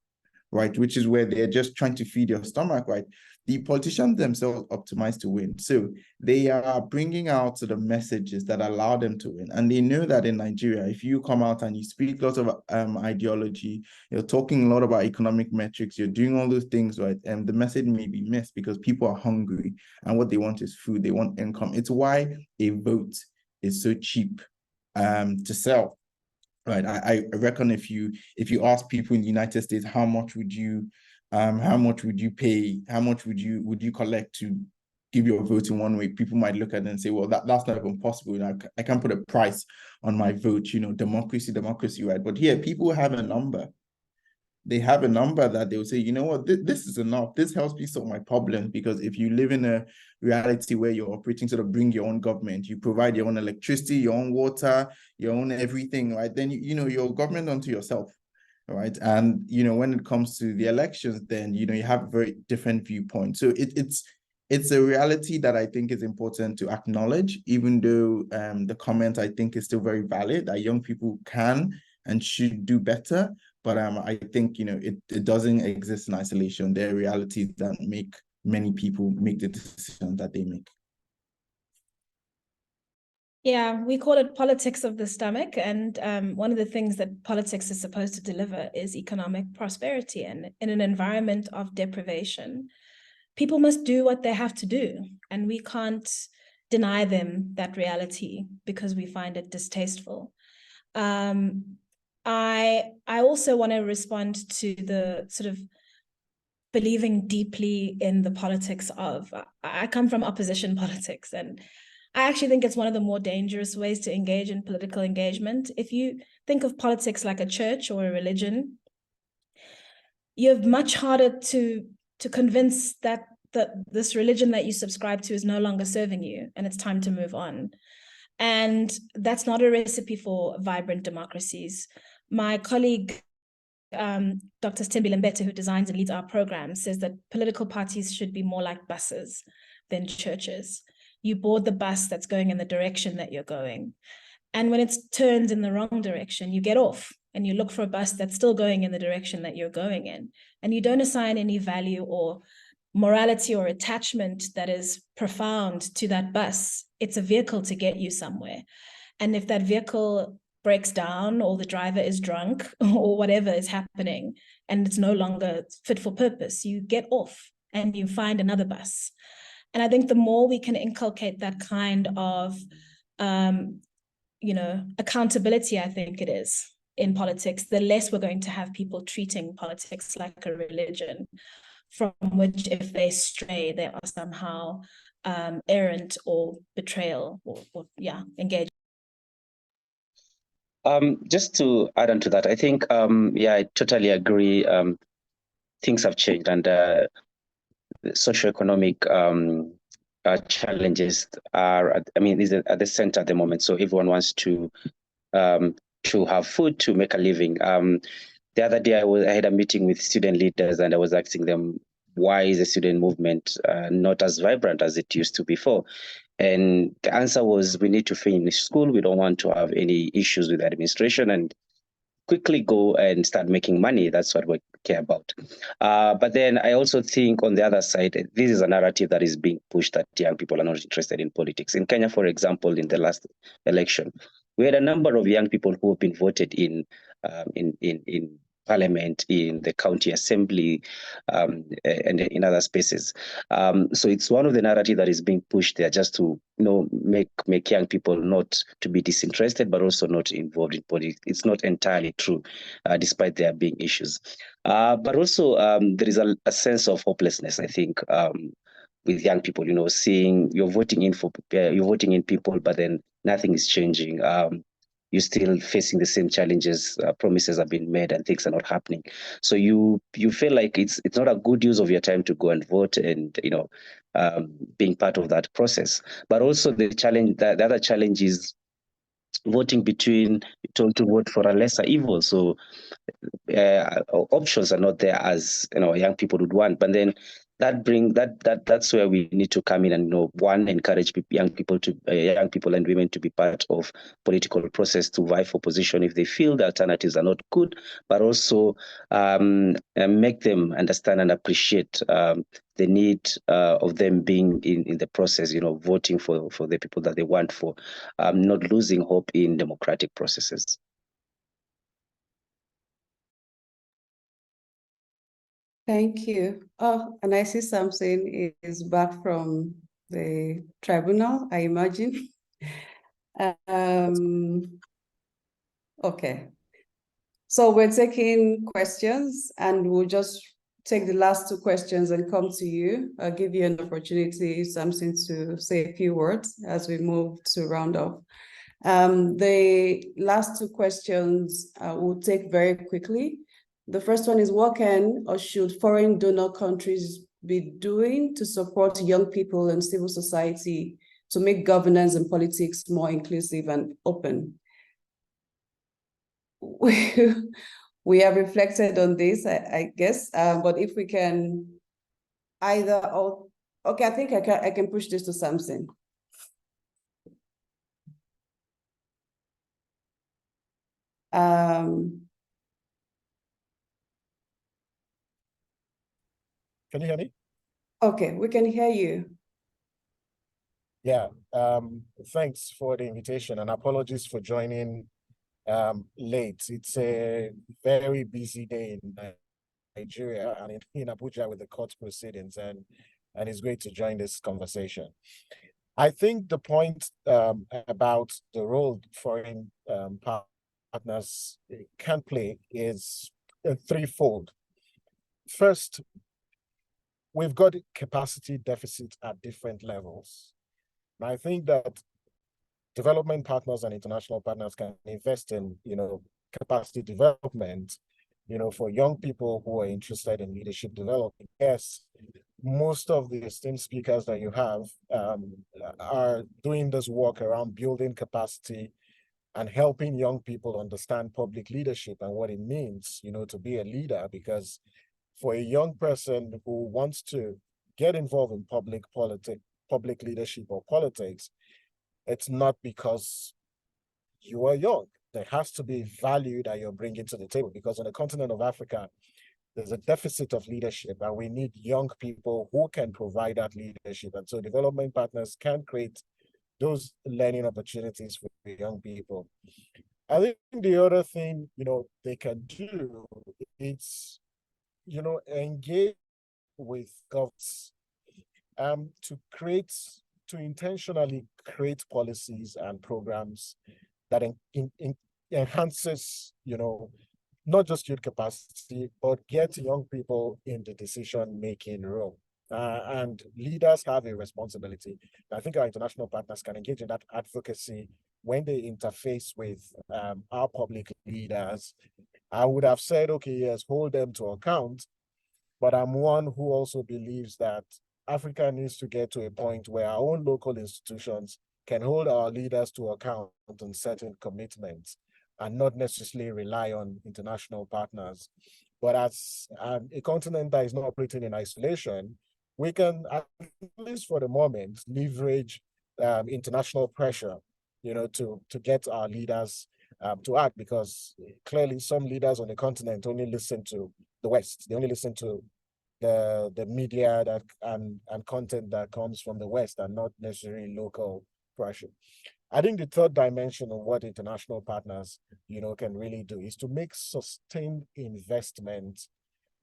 right? Which is where they're just trying to feed your stomach, right? The politicians themselves optimize to win. So they are bringing out sort of messages that allow them to win. And they know that in Nigeria, if you come out and you speak lots of ideology, you're talking a lot about economic metrics, you're doing all those things, right? And the message may be missed because people are hungry and what they want is food, they want income. It's why a vote is so cheap to sell. Right, I reckon if you ask people in the United States how much would you pay, how much would you collect to give your vote in one way, people might look at it and say, well, that's not even possible. I can't put a price on my vote, democracy, right? But here, people have a number. They have a number that they'll say, you know what, this is enough. This helps me solve my problem. Because if you live in a reality where you're operating sort of bring your own government, you provide your own electricity, your own water, your own everything, right? Then, you're government unto yourself, right? And, when it comes to the elections, then, you have very different viewpoints. So it's a reality that I think is important to acknowledge, even though the comment I think is still very valid, that young people can and should do better. But I think, it doesn't exist in isolation. There are realities that make many people make the decisions that they make. Yeah, we call it politics of the stomach. And one of the things that politics is supposed to deliver is economic prosperity. And in an environment of deprivation, people must do what they have to do. And we can't deny them that reality because we find it distasteful. I also want to respond to the sort of believing deeply in the politics of, I come from opposition politics, and I actually think it's one of the more dangerous ways to engage in political engagement. If you think of politics like a church or a religion, you're much harder to convince that this religion that you subscribe to is no longer serving you and it's time to move on. And that's not a recipe for vibrant democracies. My colleague, Dr. Stimbi Lembete, who designs and leads our program, says that political parties should be more like buses than churches. You board the bus that's going in the direction that you're going. And when it's turned in the wrong direction, you get off and you look for a bus that's still going in the direction that you're going in. And you don't assign any value or morality or attachment that is profound to that bus. It's a vehicle to get you somewhere. And if that vehicle breaks down or the driver is drunk or whatever is happening and it's no longer fit for purpose, you get off and you find another bus. And I think the more we can inculcate that kind of accountability, I think it is, in politics, the less we're going to have people treating politics like a religion from which, if they stray, they are somehow errant or betrayal or engaged. Just to add on to that, I think, I totally agree. Things have changed, and the socioeconomic challenges is at the center at the moment. So everyone wants to have food, to make a living. The other day I had a meeting with student leaders, and I was asking them, why is the student movement not as vibrant as it used to before? And the answer was, we need to finish school. We don't want to have any issues with the administration, and quickly go and start making money. That's what we care about. But then I also think on the other side, this is a narrative that is being pushed that young people are not interested in politics. In Kenya, for example, in the last election, we had a number of young people who have been voted in parliament, in the county assembly, and in other spaces. So it's one of the narrative that is being pushed there, just to make young people not to be disinterested, but also not involved in politics. It's not entirely true, despite there being issues. But also there is a sense of hopelessness, I think, with young people. Seeing you're voting in people, but then nothing is changing. You're still facing the same challenges. Promises have been made and things are not happening. So you feel like it's not a good use of your time to go and vote, and being part of that process. But also the other challenge is voting told to vote for a lesser evil. So options are not there as young people would want. But then that's where we need to come in and encourage young people and women to be part of political process, to vie for position if they feel the alternatives are not good, but also make them understand and appreciate the need of them being in the process, voting for the people that they want for, not losing hope in democratic processes. Thank you. Oh, and I see Samson is back from the tribunal, I imagine. Okay. So we're taking questions, and we'll just take the last two questions and come to you. I'll give you an opportunity, Samson, to say a few words as we move to round off. The last two questions we'll take very quickly. The first one is, what can or should foreign donor countries be doing to support young people and civil society to make governance and politics more inclusive and open? We have reflected on this, I guess, but if we can okay, I think I can push this to Samson. Can you hear me? Okay, we can hear you. Yeah, thanks for the invitation, and apologies for joining late. It's a very busy day in Nigeria and in Abuja with the court proceedings, and it's great to join this conversation. I think the point about the role foreign partners can play is threefold. First, we've got capacity deficit at different levels. And I think that development partners and international partners can invest in, capacity development, for young people who are interested in leadership development. Yes, most of the esteemed speakers that you have are doing this work around building capacity and helping young people understand public leadership and what it means, to be a leader. Because for a young person who wants to get involved in public leadership or politics, it's not because you are young. There has to be value that you're bringing to the table, because on the continent of Africa, there's a deficit of leadership, and we need young people who can provide that leadership. And so development partners can create those learning opportunities for young people. I think the other thing, they can do is, engage with governments to intentionally create policies and programs that enhances, not just youth capacity, but get young people in the decision-making role. And leaders have a responsibility. I think our international partners can engage in that advocacy when they interface with our public leaders. I would have said, okay, yes, hold them to account, but I'm one who also believes that Africa needs to get to a point where our own local institutions can hold our leaders to account on certain commitments and not necessarily rely on international partners. But as a continent that is not operating in isolation, we can, at least for the moment, leverage international pressure, to get our leaders to act, because clearly some leaders on the continent only listen to the West. They only listen to the media that and content that comes from the West, and not necessarily local pressure. I think the third dimension of what international partners, can really do is to make sustained investment,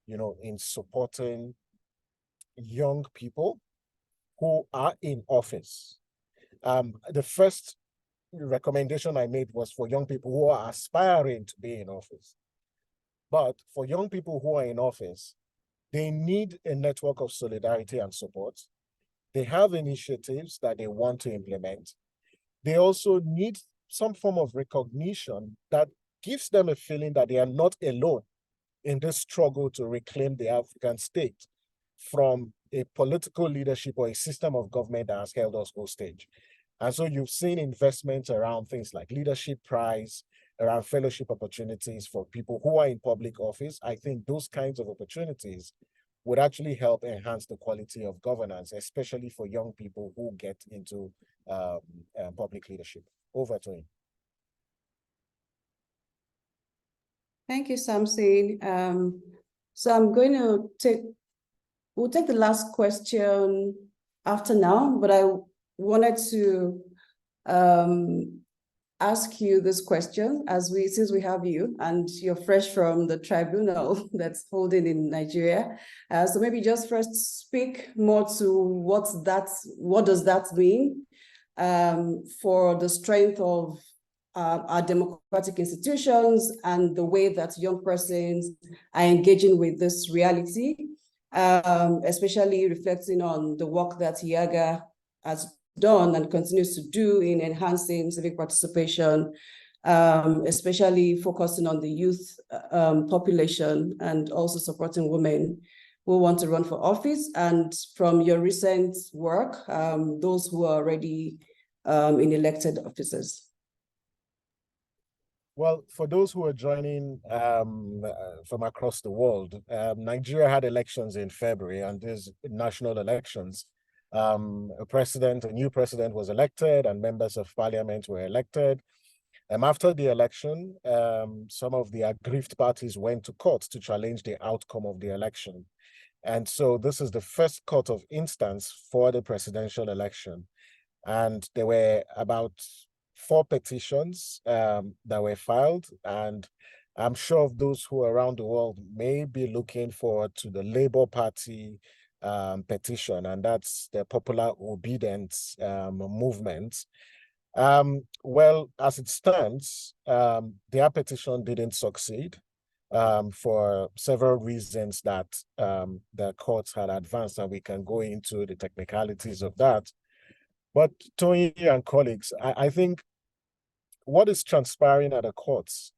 in supporting young people who are in office. The first recommendation I made was for young people who are aspiring to be in office. But for young people who are in office, they need a network of solidarity and support. They have initiatives that they want to implement. They also need some form of recognition that gives them a feeling that they are not alone in this struggle to reclaim the African state from a political leadership or a system of government that has held us hostage. And so you've seen investments around things like leadership prize, around fellowship opportunities for people who are in public office. I think those kinds of opportunities would actually help enhance the quality of governance, especially for young people who get into public leadership. Over to you. Thank you, Samson. So I'm going to we'll take the last question after now, but I wanted to ask you this question since we have you and you're fresh from the tribunal that's holding in Nigeria. So maybe just first speak more to what does that mean for the strength of our democratic institutions and the way that young persons are engaging with this reality, especially reflecting on the work that Yiaga has done and continues to do in enhancing civic participation, especially focusing on the youth population and also supporting women who want to run for office. And from your recent work, those who are already in elected offices. Well, for those who are joining from across the world, Nigeria had elections in February, and there's national elections. A new president was elected, and members of parliament were elected. After the election, some of the aggrieved parties went to court to challenge the outcome of the election. And so this is the first court of instance for the presidential election. And there were about 4 petitions that were filed, and I'm sure of those who are around the world may be looking forward to the Labour Party petition, and that's the Popular Obedience movement. Well, as it stands, their petition didn't succeed for several reasons that the courts had advanced, and we can go into the technicalities of that. But Toyin and colleagues, I think what is transpiring at the courts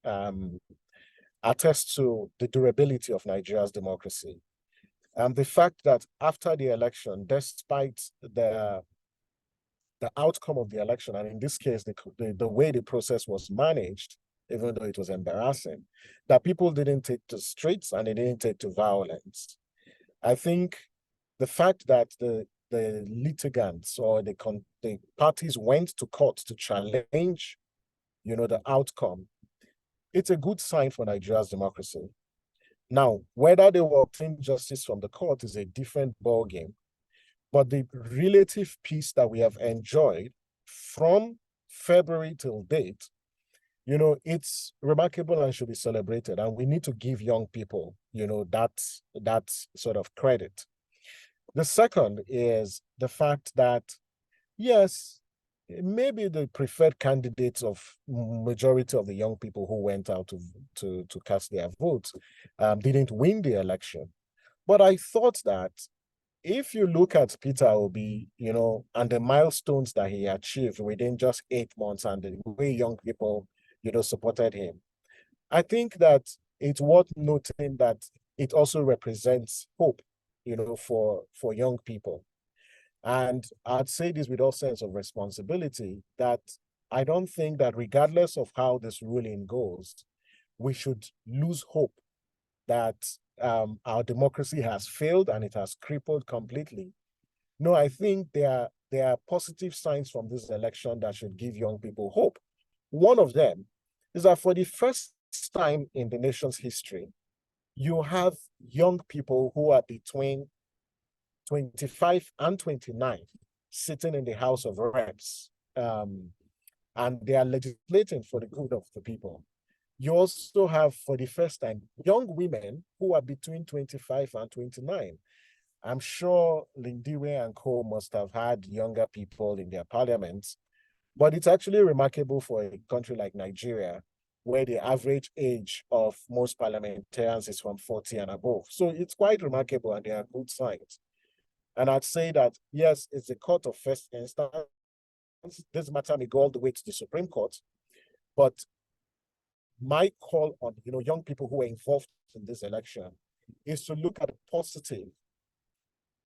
attests to the durability of Nigeria's democracy. The fact that after the election, despite the outcome of the election, and in this case, the way the process was managed, even though it was embarrassing, that people didn't take to streets and they didn't take to violence. I think the fact that the litigants or the parties went to court to challenge, the outcome, it's a good sign for Nigeria's democracy. Now, whether they will obtain justice from the court is a different ballgame, but the relative peace that we have enjoyed from February till date, it's remarkable and should be celebrated. And we need to give young people, that sort of credit. The second is the fact that, yes, maybe the preferred candidates of majority of the young people who went out to cast their votes didn't win the election. But I thought that if you look at Peter Obi, and the milestones that he achieved within just 8 months and the way young people, supported him, I think that it's worth noting that it also represents hope, for young people. And I'd say this with all sense of responsibility, that I don't think that regardless of how this ruling goes, we should lose hope that our democracy has failed and it has crippled completely. No, I think there are positive signs from this election that should give young people hope. One of them is that for the first time in the nation's history, you have young people who are between 25 and 29 sitting in the House of Reps, and they are legislating for the good of the people. You also have, for the first time, young women who are between 25 and 29. I'm sure Lindiwe and co must have had younger people in their parliaments, but it's actually remarkable for a country like Nigeria, where the average age of most parliamentarians is from 40 and above. So it's quite remarkable, and there are good signs. And I'd say that, yes, it's the court of first instance. This matter may go all the way to the Supreme Court, but my call on young people who are involved in this election is to look at the positive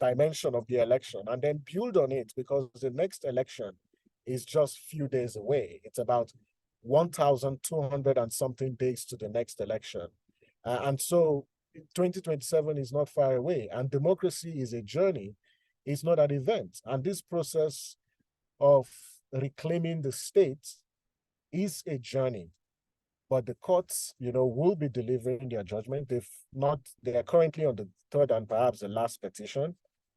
dimension of the election and then build on it, because the next election is just few days away. It's about 1,200 and something days to the next election. And so 2027 is not far away, and democracy is a journey. It's not an event. And this process of reclaiming the state is a journey. But the courts, will be delivering their judgment. They are currently on the third and perhaps the last petition.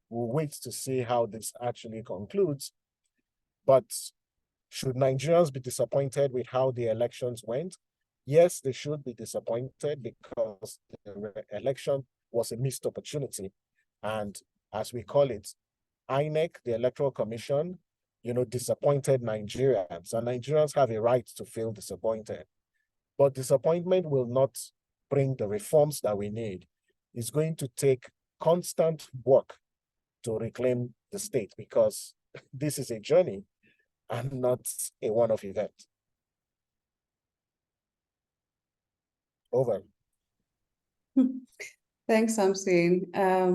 We'll wait to see how this actually concludes. But should Nigerians be disappointed with how the elections went? Yes, they should be disappointed, because the election was a missed opportunity. And as we call it, INEC, the Electoral Commission, disappointed Nigerians. And Nigerians have a right to feel disappointed. But disappointment will not bring the reforms that we need. It's going to take constant work to reclaim the state, because this is a journey and not a one-off event. Over. Thanks, Samson.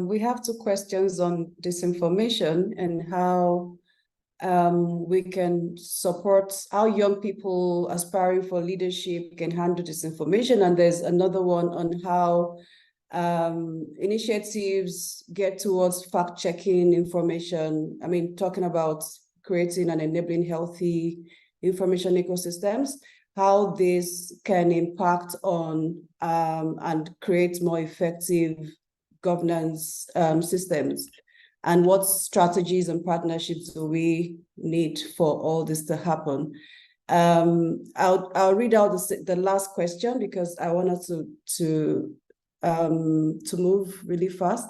We have two questions on disinformation and how we can support how young people aspiring for leadership can handle disinformation. And there's another one on how initiatives get towards fact-checking information. I mean, talking about creating and enabling healthy information ecosystems, how this can impact on and create more effective governance systems. And what strategies and partnerships do we need for all this to happen? I'll read out the last question, because I wanted to move really fast.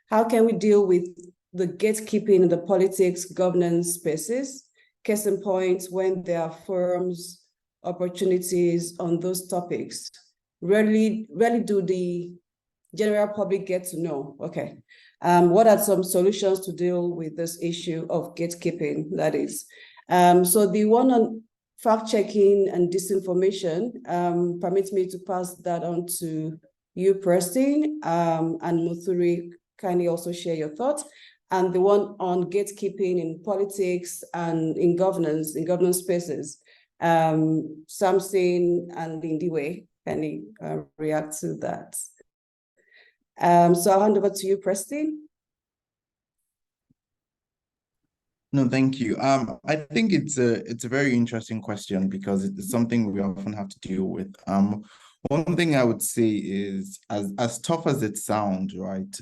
How can we deal with the gatekeeping in the politics governance spaces? Case in point, when there are forums, opportunities on those topics, rarely do the general public get to know. Okay. What are some solutions to deal with this issue of gatekeeping, that is? So the one on fact-checking and disinformation, permits me to pass that on to you, Preston, and Muthuri, kindly also share your thoughts. And the one on gatekeeping in politics and in governance spaces, Samson and Lindiwe, can you react to that? So I'll hand over to you, Preston. No, thank you. I think it's a very interesting question, because it's something we often have to deal with. One thing I would say is, as tough as it sounds, right?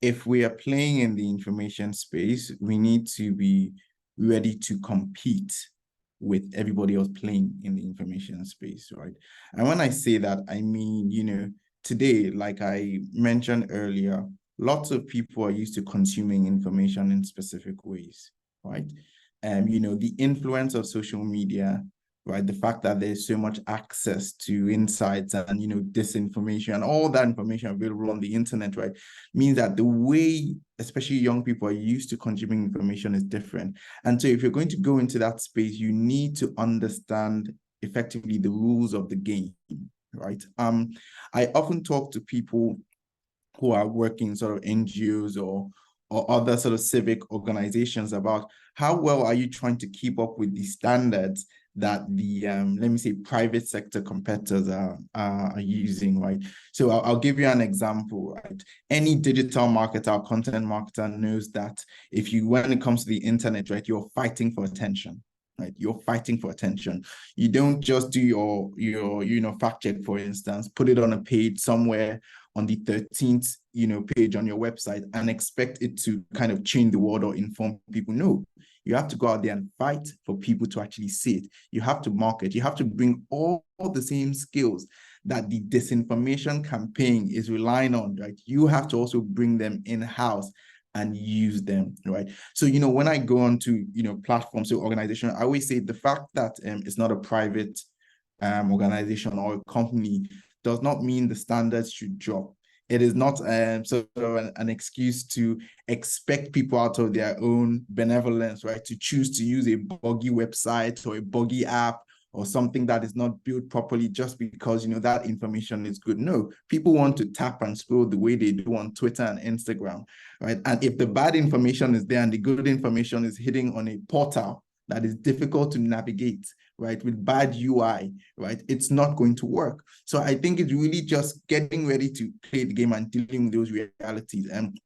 If we are playing in the information space, we need to be ready to compete with everybody else playing in the information space, right? And when I say that, I mean, today, like I mentioned earlier, lots of people are used to consuming information in specific ways, right? The influence of social media, right? The fact that there's so much access to insights and, disinformation and all that information available on the internet, right? Means that the way, especially young people, are used to consuming information is different. And so if you're going to go into that space, you need to understand effectively the rules of the game, right? I often talk to people who are working sort of NGOs or other sort of civic organizations about how well are you trying to keep up with the standards that the let me say private sector competitors are using, right? So I'll give you an example, right? Any digital marketer or content marketer knows that if you, when it comes to the internet, right, you're fighting for attention, right? You're fighting for attention. You don't just do your fact check, for instance, put it on a page somewhere on the 13th page on your website and expect it to kind of change the world or inform people. No, you have to go out there and fight for people to actually see it. You have to market. You have to bring all the same skills that the disinformation campaign is relying on, right? You have to also bring them in-house and use them, right? So, when I go on to, platforms or organizations, I always say the fact that it's not a private organization or a company does not mean the standards should drop. It is not sort of an excuse to expect people out of their own benevolence, right, to choose to use a buggy website or a buggy app or something that is not built properly just because, that information is good. No, people want to tap and scroll the way they do on Twitter and Instagram, right? And if the bad information is there and the good information is hitting on a portal that is difficult to navigate, right, with bad UI, right, it's not going to work. So I think it's really just getting ready to play the game and dealing with those realities. And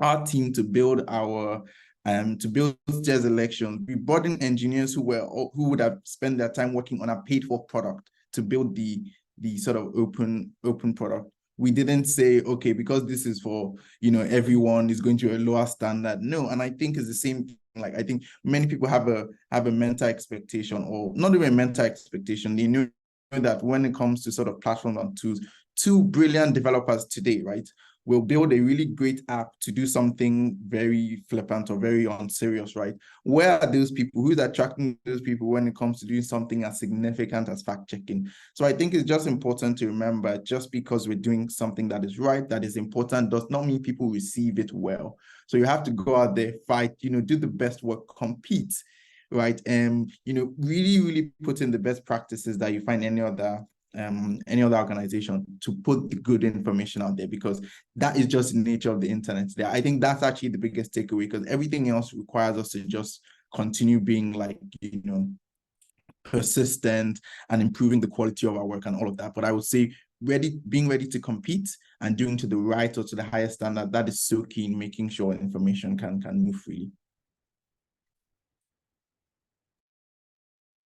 our team to build our Stears elections, we brought in engineers who would have spent their time working on a paid-for product to build the sort of open product. We didn't say, okay, because this is for, everyone is going to a lower standard. No, and I think it's the same thing. Like, I think many people have a mental expectation, or not even a mental expectation. They know that when it comes to sort of platforms and tools, two brilliant developers today, right, will build a really great app to do something very flippant or very unserious, right? Where are those people? Who's attracting those people when it comes to doing something as significant as fact-checking? So I think it's just important to remember, just because we're doing something that is right, that is important, does not mean people receive it well. So you have to go out there, fight, do the best work, compete, right? And, really, really put in the best practices that you find any other organization to put the good information out there, because that is just the nature of the internet there. I think that's actually the biggest takeaway, because everything else requires us to just continue being like, persistent and improving the quality of our work and all of that. But I would say being ready to compete and doing to the right or to the highest standard, that is so key in making sure information can move freely.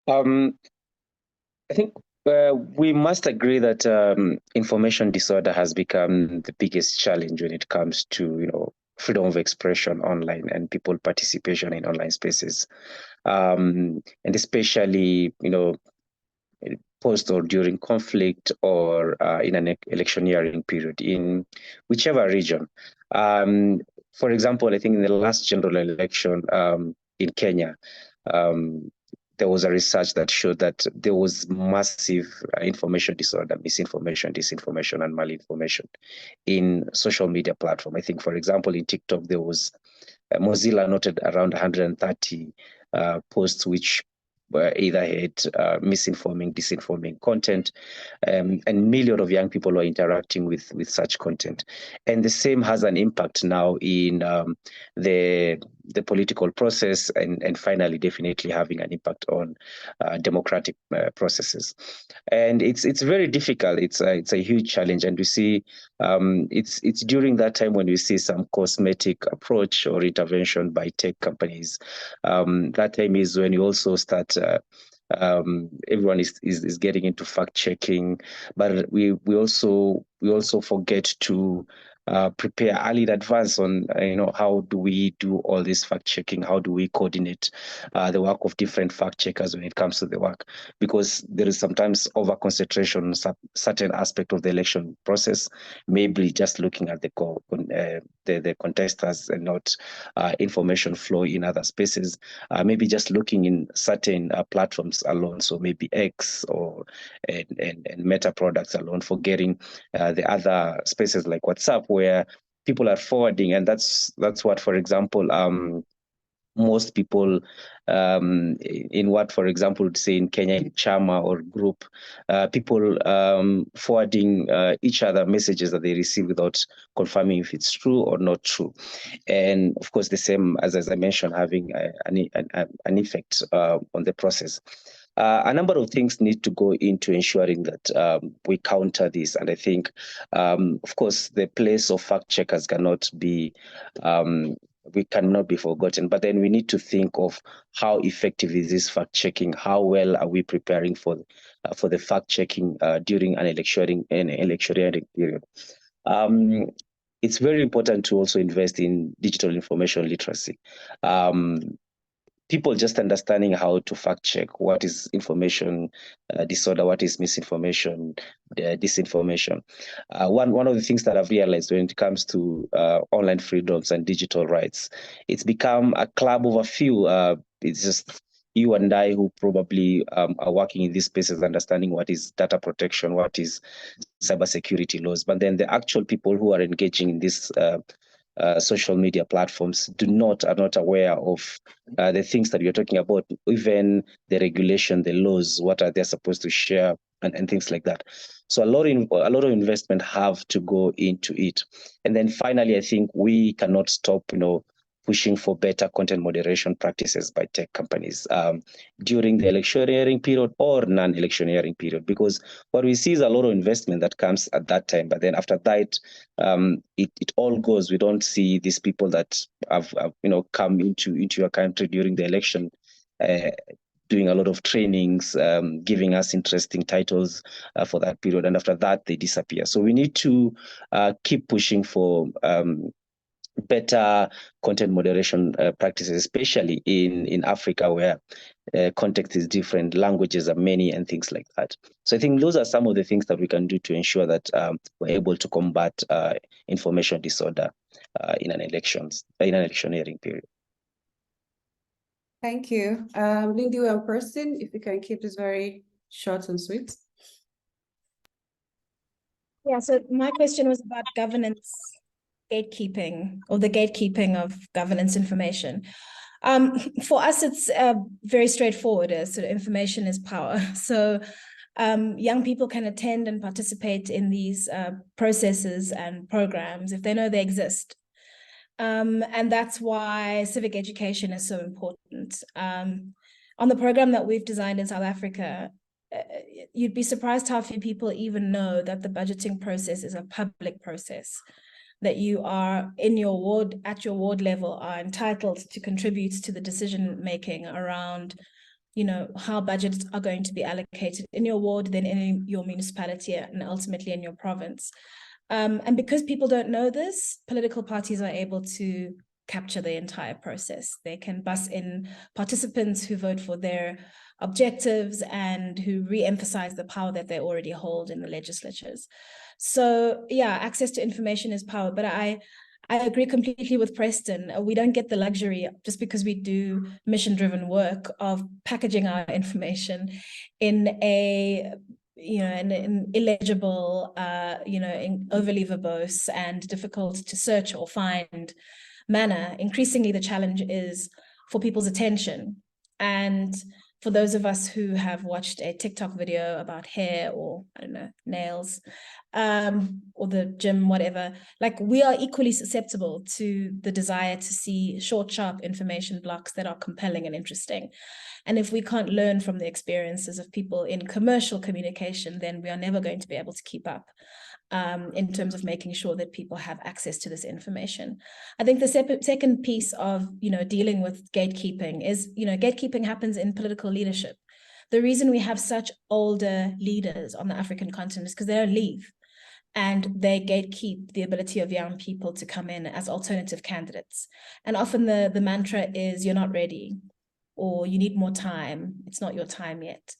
I think we must agree that information disorder has become the biggest challenge when it comes to, freedom of expression online and people participation in online spaces, and especially, post or during conflict or in an electioneering period in whichever region. For example, I think in the last general election in Kenya, there was a research that showed that there was massive information disorder, misinformation, disinformation, and malinformation in social media platform. I think, for example, in TikTok, there was Mozilla noted around 130 posts which were either had misinforming, disinforming content, and millions of young people are interacting with such content. And the same has an impact now in the political process, and finally definitely having an impact on democratic processes. And it's very difficult. It's a huge challenge, and we see it's during that time when we see some cosmetic approach or intervention by tech companies. That time is when you also start everyone is getting into fact checking, but we also forget to prepare early in advance on how do we do all this fact checking, how do we coordinate the work of different fact checkers when it comes to the work, because there is sometimes over concentration on certain aspect of the election process, maybe just looking at the contestants and not information flow in other spaces, maybe just looking in certain platforms alone, so maybe X or and Meta products alone, forgetting the other spaces like WhatsApp, where people are forwarding. And that's what, for example, most people in what, for example, say in Kenya, in chama or group, people forwarding each other messages that they receive without confirming if it's true or not true. And of course, the same as I mentioned, having an effect on the process. A number of things need to go into ensuring that we counter this. And I think, of course, the place of fact checkers cannot be forgotten. But then we need to think of how effective is this fact checking? How well are we preparing for the fact checking during an electioneering period? It's very important to also invest in digital information literacy. People just understanding how to fact check what is information disorder, what is misinformation, disinformation. One of the things that I've realized when it comes to online freedoms and digital rights, it's become a club of a few. It's just you and I who probably are working in these spaces, understanding what is data protection, what is cybersecurity laws, but then the actual people who are engaging in this social media platforms are not aware of the things that you're talking about, even the regulation, the laws, what are they supposed to share, and things like that. So a lot of investment have to go into it. And then finally, I think we cannot stop, pushing for better content moderation practices by tech companies during the electioneering period or non-electioneering period, because what we see is a lot of investment that comes at that time, but then after that, it all goes. We don't see these people that have come into your country during the election, doing a lot of trainings, giving us interesting titles for that period, and after that they disappear. So we need to keep pushing for better content moderation practices, especially in Africa, where context is different, languages are many, and things like that. So I think those are some of the things that we can do to ensure that we're able to combat information disorder in an electioneering period. Thank you. Lindiwe and Preston, if you can keep this very short and sweet. Yeah, so my question was about governance gatekeeping, or the gatekeeping of governance information. For us, it's very straightforward. Sort of information is power. So young people can attend and participate in these processes and programs if they know they exist. And that's why civic education is so important. On the program that we've designed in South Africa, you'd be surprised how few people even know that the budgeting process is a public process, that you are at your ward level are entitled to contribute to the decision making around, how budgets are going to be allocated in your ward, then in your municipality, and ultimately in your province. And because people don't know this, political parties are able to capture the entire process. They can bus in participants who vote for their objectives and who re-emphasize the power that they already hold in the legislatures. So yeah, access to information is power, but I agree completely with Preston. We don't get the luxury, just because we do mission-driven work, of packaging our information in an illegible, overly verbose and difficult to search or find manner. Increasingly, the challenge is for people's attention. And for those of us who have watched a TikTok video about hair or, nails, or the gym, whatever, we are equally susceptible to the desire to see short, sharp information blocks that are compelling and interesting. And if we can't learn from the experiences of people in commercial communication, then we are never going to be able to keep up in terms of making sure that people have access to this information. I think the second piece of, dealing with gatekeeping is, gatekeeping happens in political leadership. The reason we have such older leaders on the African continent is because they don't leave, and they gatekeep the ability of young people to come in as alternative candidates. And often the mantra is, you're not ready, or you need more time, it's not your time yet.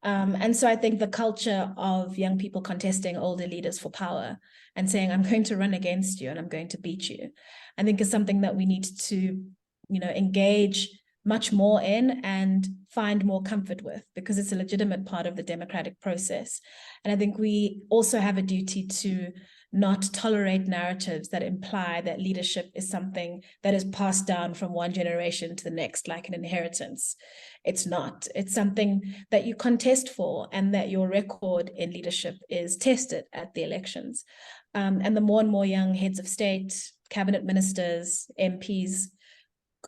And so I think the culture of young people contesting older leaders for power and saying, I'm going to run against you and I'm going to beat you, I think is something that we need to, engage much more in and find more comfort with, because it's a legitimate part of the democratic process. And I think we also have a duty to not tolerate narratives that imply that leadership is something that is passed down from one generation to the next, like an inheritance. It's not. It's something that you contest for, and that your record in leadership is tested at the elections. And the more and more young heads of state, cabinet ministers, MPs,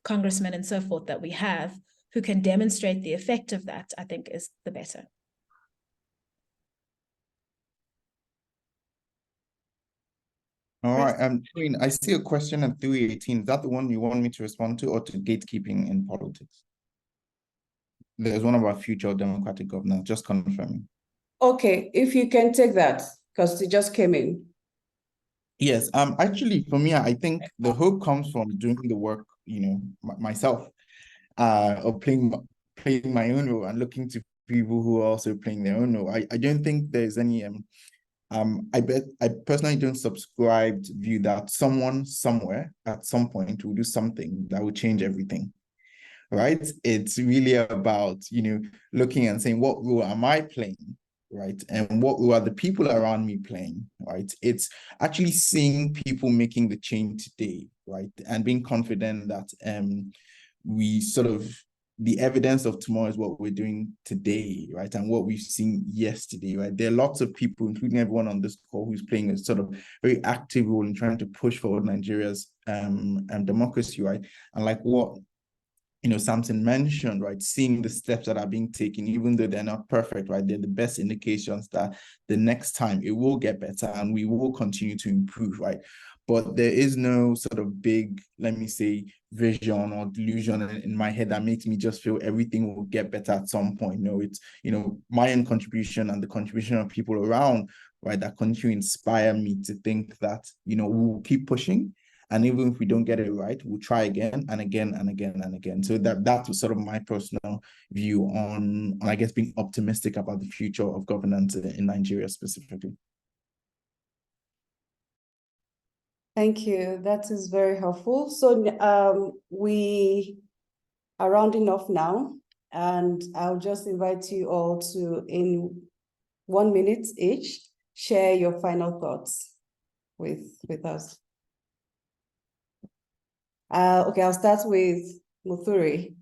congressmen, and so forth that we have, who can demonstrate the effect of that, I think is the better. All right, Toyin, I see a question at 318. Is that the one you want me to respond to, or to gatekeeping in politics? There's one about future democratic governance, just confirming. Okay, if you can take that, because it just came in. Yes, actually, for me, I think the hope comes from doing the work, myself, of playing my own role and looking to people who are also playing their own role. I don't think there's any I personally don't subscribe to view that someone somewhere at some point will do something that will change everything, right? It's really about, looking and saying, what role am I playing, right? And what role are the people around me playing, right? It's actually seeing people making the change today, right? And being confident that we sort of, the evidence of tomorrow is what we're doing today, right? And what we've seen yesterday, right? There are lots of people, including everyone on this call, who's playing a sort of very active role in trying to push forward Nigeria's democracy, right? And like what Samson mentioned, right? Seeing the steps that are being taken, even though they're not perfect, right? They're the best indications that the next time it will get better and we will continue to improve, right? But there is no sort of big, let me say, vision or delusion in my head that makes me just feel everything will get better at some point. No, it's, my own contribution and the contribution of people around, right, that continue to inspire me to think that, we'll keep pushing. And even if we don't get it right, we'll try again and again and again and again. So that's sort of my personal view on, I guess, being optimistic about the future of governance in Nigeria specifically. Thank you. That is very helpful. So we are rounding off now, and I'll just invite you all to, in 1 minute each, share your final thoughts with us. Okay, I'll start with Muthuri.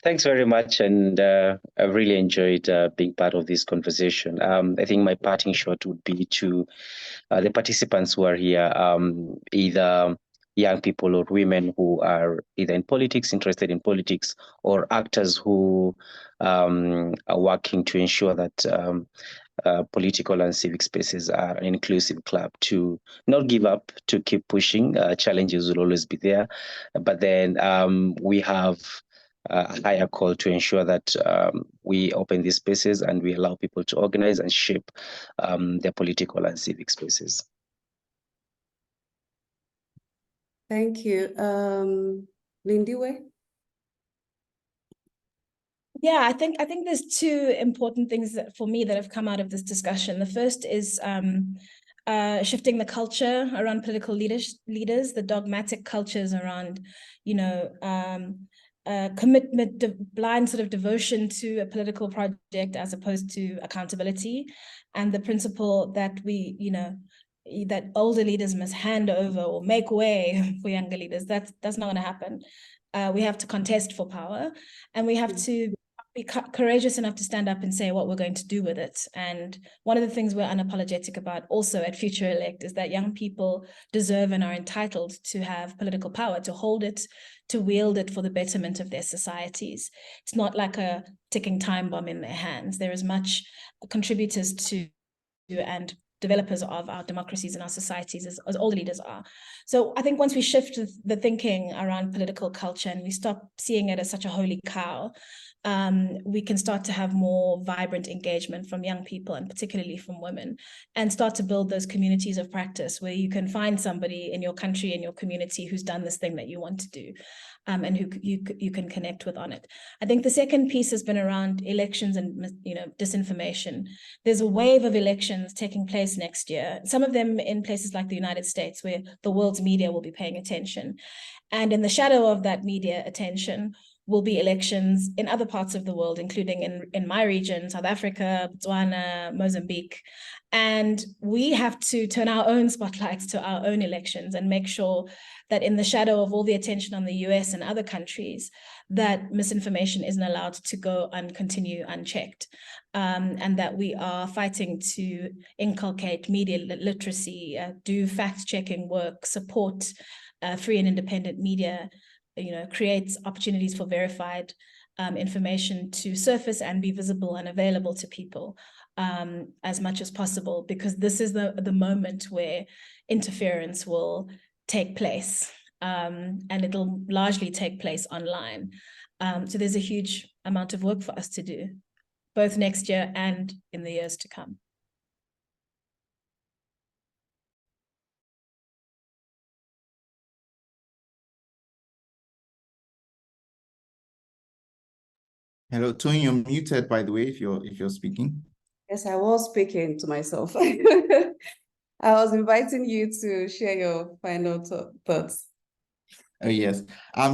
Thanks very much, and I've really enjoyed being part of this conversation. I think my parting shot would be to the participants who are here, either young people or women who are either in politics, interested in politics, or actors who are working to ensure that political and civic spaces are an inclusive club, to not give up, to keep pushing. Challenges will always be there, but then we have a higher call to ensure that we open these spaces and we allow people to organize and shape their political and civic spaces. Thank you. Lindiwe? Yeah, I think there's two important things that, for me, that have come out of this discussion. The first is shifting the culture around political leaders, the dogmatic cultures around, commitment, blind sort of devotion to a political project as opposed to accountability, and the principle that that older leaders must hand over or make way for younger leaders. That's not going to happen. We have to contest for power, and we have to be courageous enough to stand up and say what we're going to do with it. And one of the things we're unapologetic about also at Futurelect is that young people deserve and are entitled to have political power, to hold it, to wield it for the betterment of their societies. It's not like a ticking time bomb in their hands. There is much contributors to and developers of our democracies and our societies as older leaders are. So I think once we shift the thinking around political culture and we stop seeing it as such a holy cow, we can start to have more vibrant engagement from young people, and particularly from women, and start to build those communities of practice where you can find somebody in your country, in your community, who's done this thing that you want to do, and who you can connect with on it. I think the second piece has been around elections and disinformation. There's a wave of elections taking place next year, some of them in places like the United States, where the world's media will be paying attention. And in the shadow of that media attention, will be elections in other parts of the world, including in my region, South Africa, Botswana, Mozambique. And we have to turn our own spotlights to our own elections and make sure that in the shadow of all the attention on the US and other countries, that misinformation isn't allowed to go and continue unchecked. And that we are fighting to inculcate media literacy, do fact-checking work, support free and independent media, create opportunities for verified information to surface and be visible and available to people as much as possible, because this is the moment where interference will take place, and it'll largely take place online. So there's a huge amount of work for us to do, both next year and in the years to come. Hello, Toyin, you're muted, by the way, if you're speaking. Yes, I was speaking to myself. I was inviting you to share your final thoughts. Oh, yes.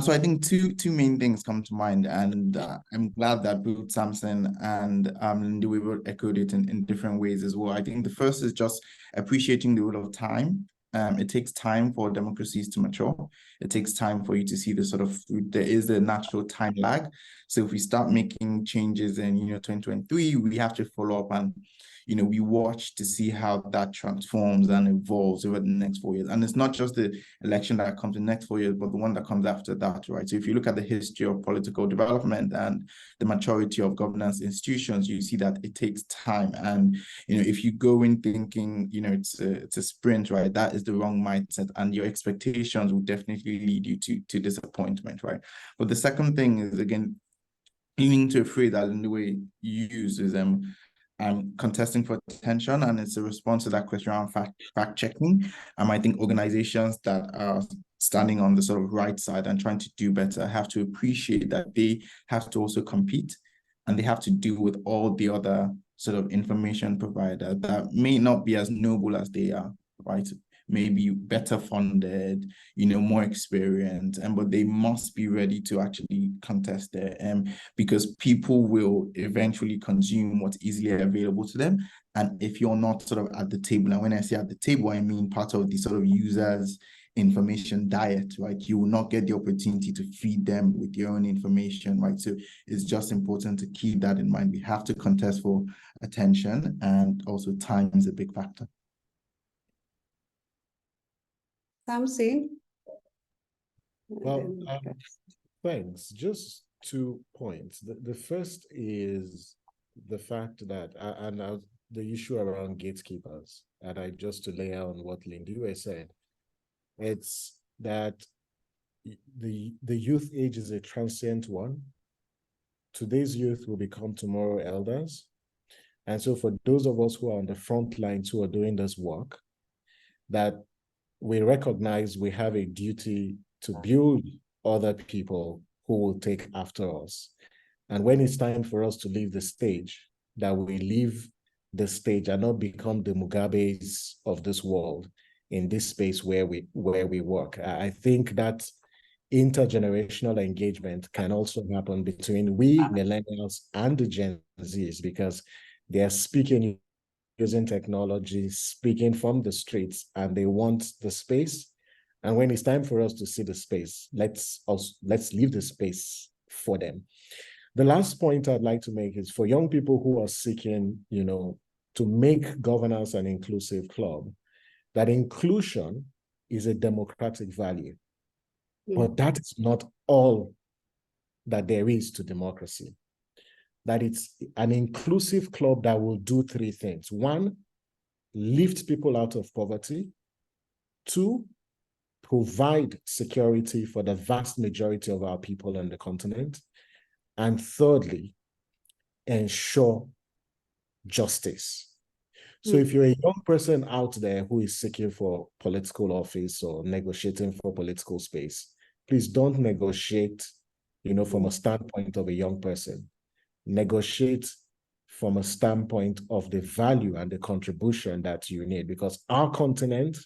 So I think two main things come to mind, and I'm glad that both Samson and Lindiwe echoed it in different ways as well. I think the first is just appreciating the role of time. It takes time for democracies to mature. It takes time for you to see the sort of fruit. There is a natural time lag. So if we start making changes in 2023, we have to follow up and we watch to see how that transforms and evolves over the next 4 years. And it's not just the election that comes in the next 4 years, but the one that comes after that, right? So if you look at the history of political development and the maturity of governance institutions, you see that it takes time. And, if you go in thinking, it's a sprint, right? That is the wrong mindset, and your expectations will definitely lead you to disappointment, right? But the second thing is, again, leaning to a phrase that Lindiwe uses, contesting for attention, and it's a response to that question around fact checking. I think organizations that are standing on the sort of right side and trying to do better have to appreciate that they have to also compete, and they have to deal with all the other sort of information providers that may not be as noble as they are, right? Maybe better funded, more experienced, but they must be ready to actually contest there, because people will eventually consume what's easily available to them. And if you're not sort of at the table, and when I say at the table, I mean part of the sort of users' information diet, right? You will not get the opportunity to feed them with your own information, right? So it's just important to keep that in mind. We have to contest for attention, and also time is a big factor. Samson? Well, thanks. Just 2 points. The first is the fact that, the issue around gatekeepers, and just to lay out on what Lindiwe said, it's that the youth age is a transient one. Today's youth will become tomorrow elders. And so for those of us who are on the front lines who are doing this work, that we recognize we have a duty to build other people who will take after us. And when it's time for us to leave the stage, that we leave the stage and not become the Mugabes of this world in this space where we work. I think that intergenerational engagement can also happen between we millennials and the Gen Zs, because they are speaking using technology, speaking from the streets, and they want the space. And when it's time for us to see the space, let's leave the space for them. The last point I'd like to make is for young people who are seeking, to make governance an inclusive club, that inclusion is a democratic value. But that is not all that there is to democracy. That it's an inclusive club that will do 3 things. 1, lift people out of poverty. 2, provide security for the vast majority of our people on the continent. And thirdly, ensure justice. So if you're a young person out there who is seeking for political office or negotiating for political space, please don't negotiate, from a standpoint of a young person. Negotiate from a standpoint of the value and the contribution that you need, because our continent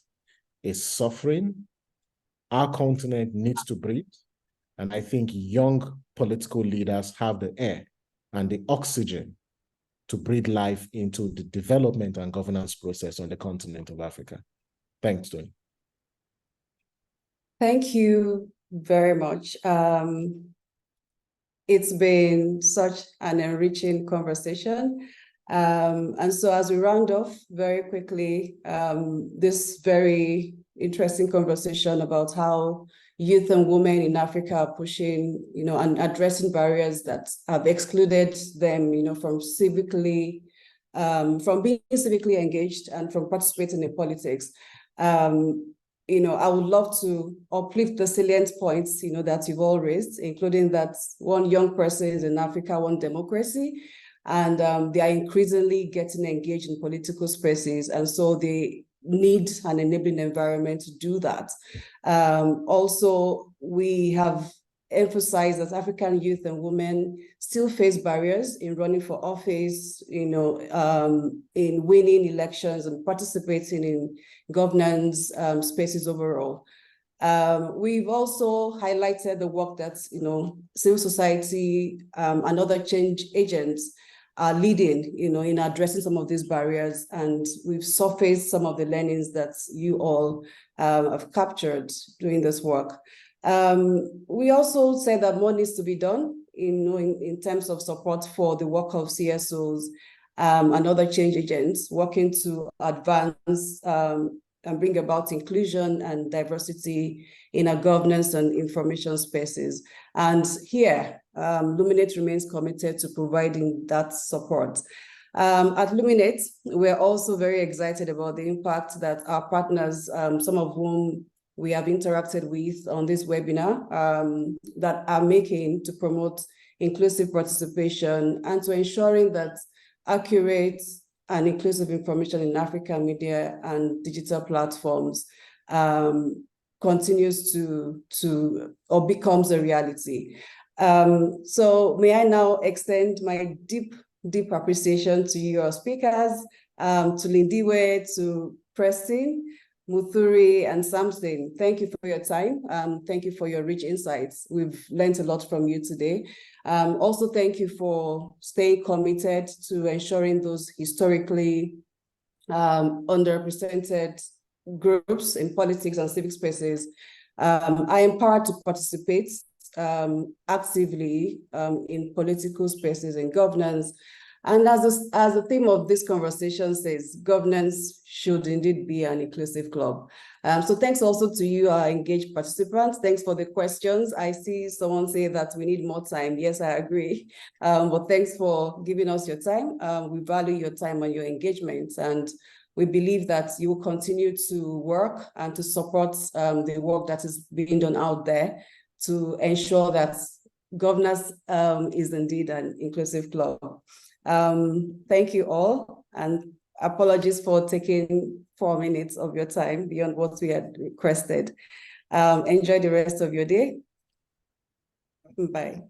is suffering. Our continent needs to breathe. And I think young political leaders have the air and the oxygen to breathe life into the development and governance process on the continent of Africa. Thanks, Toyin. Thank you very much. It's been such an enriching conversation. And so as we round off very quickly, this very interesting conversation about how youth and women in Africa are pushing, and addressing barriers that have excluded them, from being civically engaged and from participating in politics. I would love to uplift the salient points, that you've all raised, including that one young person is in Africa, one democracy, and they are increasingly getting engaged in political spaces. And so they need an enabling environment to do that. Also, we have emphasized that African youth and women still face barriers in running for office, in winning elections and participating in governance spaces overall. We've also highlighted the work that civil society and other change agents are leading, in addressing some of these barriers, and we've surfaced some of the learnings that you all have captured doing this work. We also said that more needs to be done in terms of support for the work of CSOs and other change agents working to advance and bring about inclusion and diversity in our governance and information spaces. And here, Luminate remains committed to providing that support. At Luminate, we're also very excited about the impact that our partners, some of whom we have interacted with on this webinar, that are making to promote inclusive participation and to ensuring that accurate and inclusive information in African media and digital platforms continues to or becomes a reality. So may I now extend my deep appreciation to your speakers, to Lindiwe, to Preston, Muthuri, and Samson. Thank you for your time. Thank you for your rich insights. We've learned a lot from you today. Also, thank you for staying committed to ensuring those historically underrepresented groups in politics and civic spaces are empowered to participate actively in political spaces and governance. And as the theme of this conversation says, governance should indeed be an inclusive club. So thanks also to you, our engaged participants. Thanks for the questions. I see someone say that we need more time. Yes, I agree. But thanks for giving us your time. We value your time and your engagement. And we believe that you will continue to work and to support the work that is being done out there to ensure that governance is indeed an inclusive club. Thank you all, and apologies for taking 4 minutes of your time beyond what we had requested. Enjoy the rest of your day. Bye.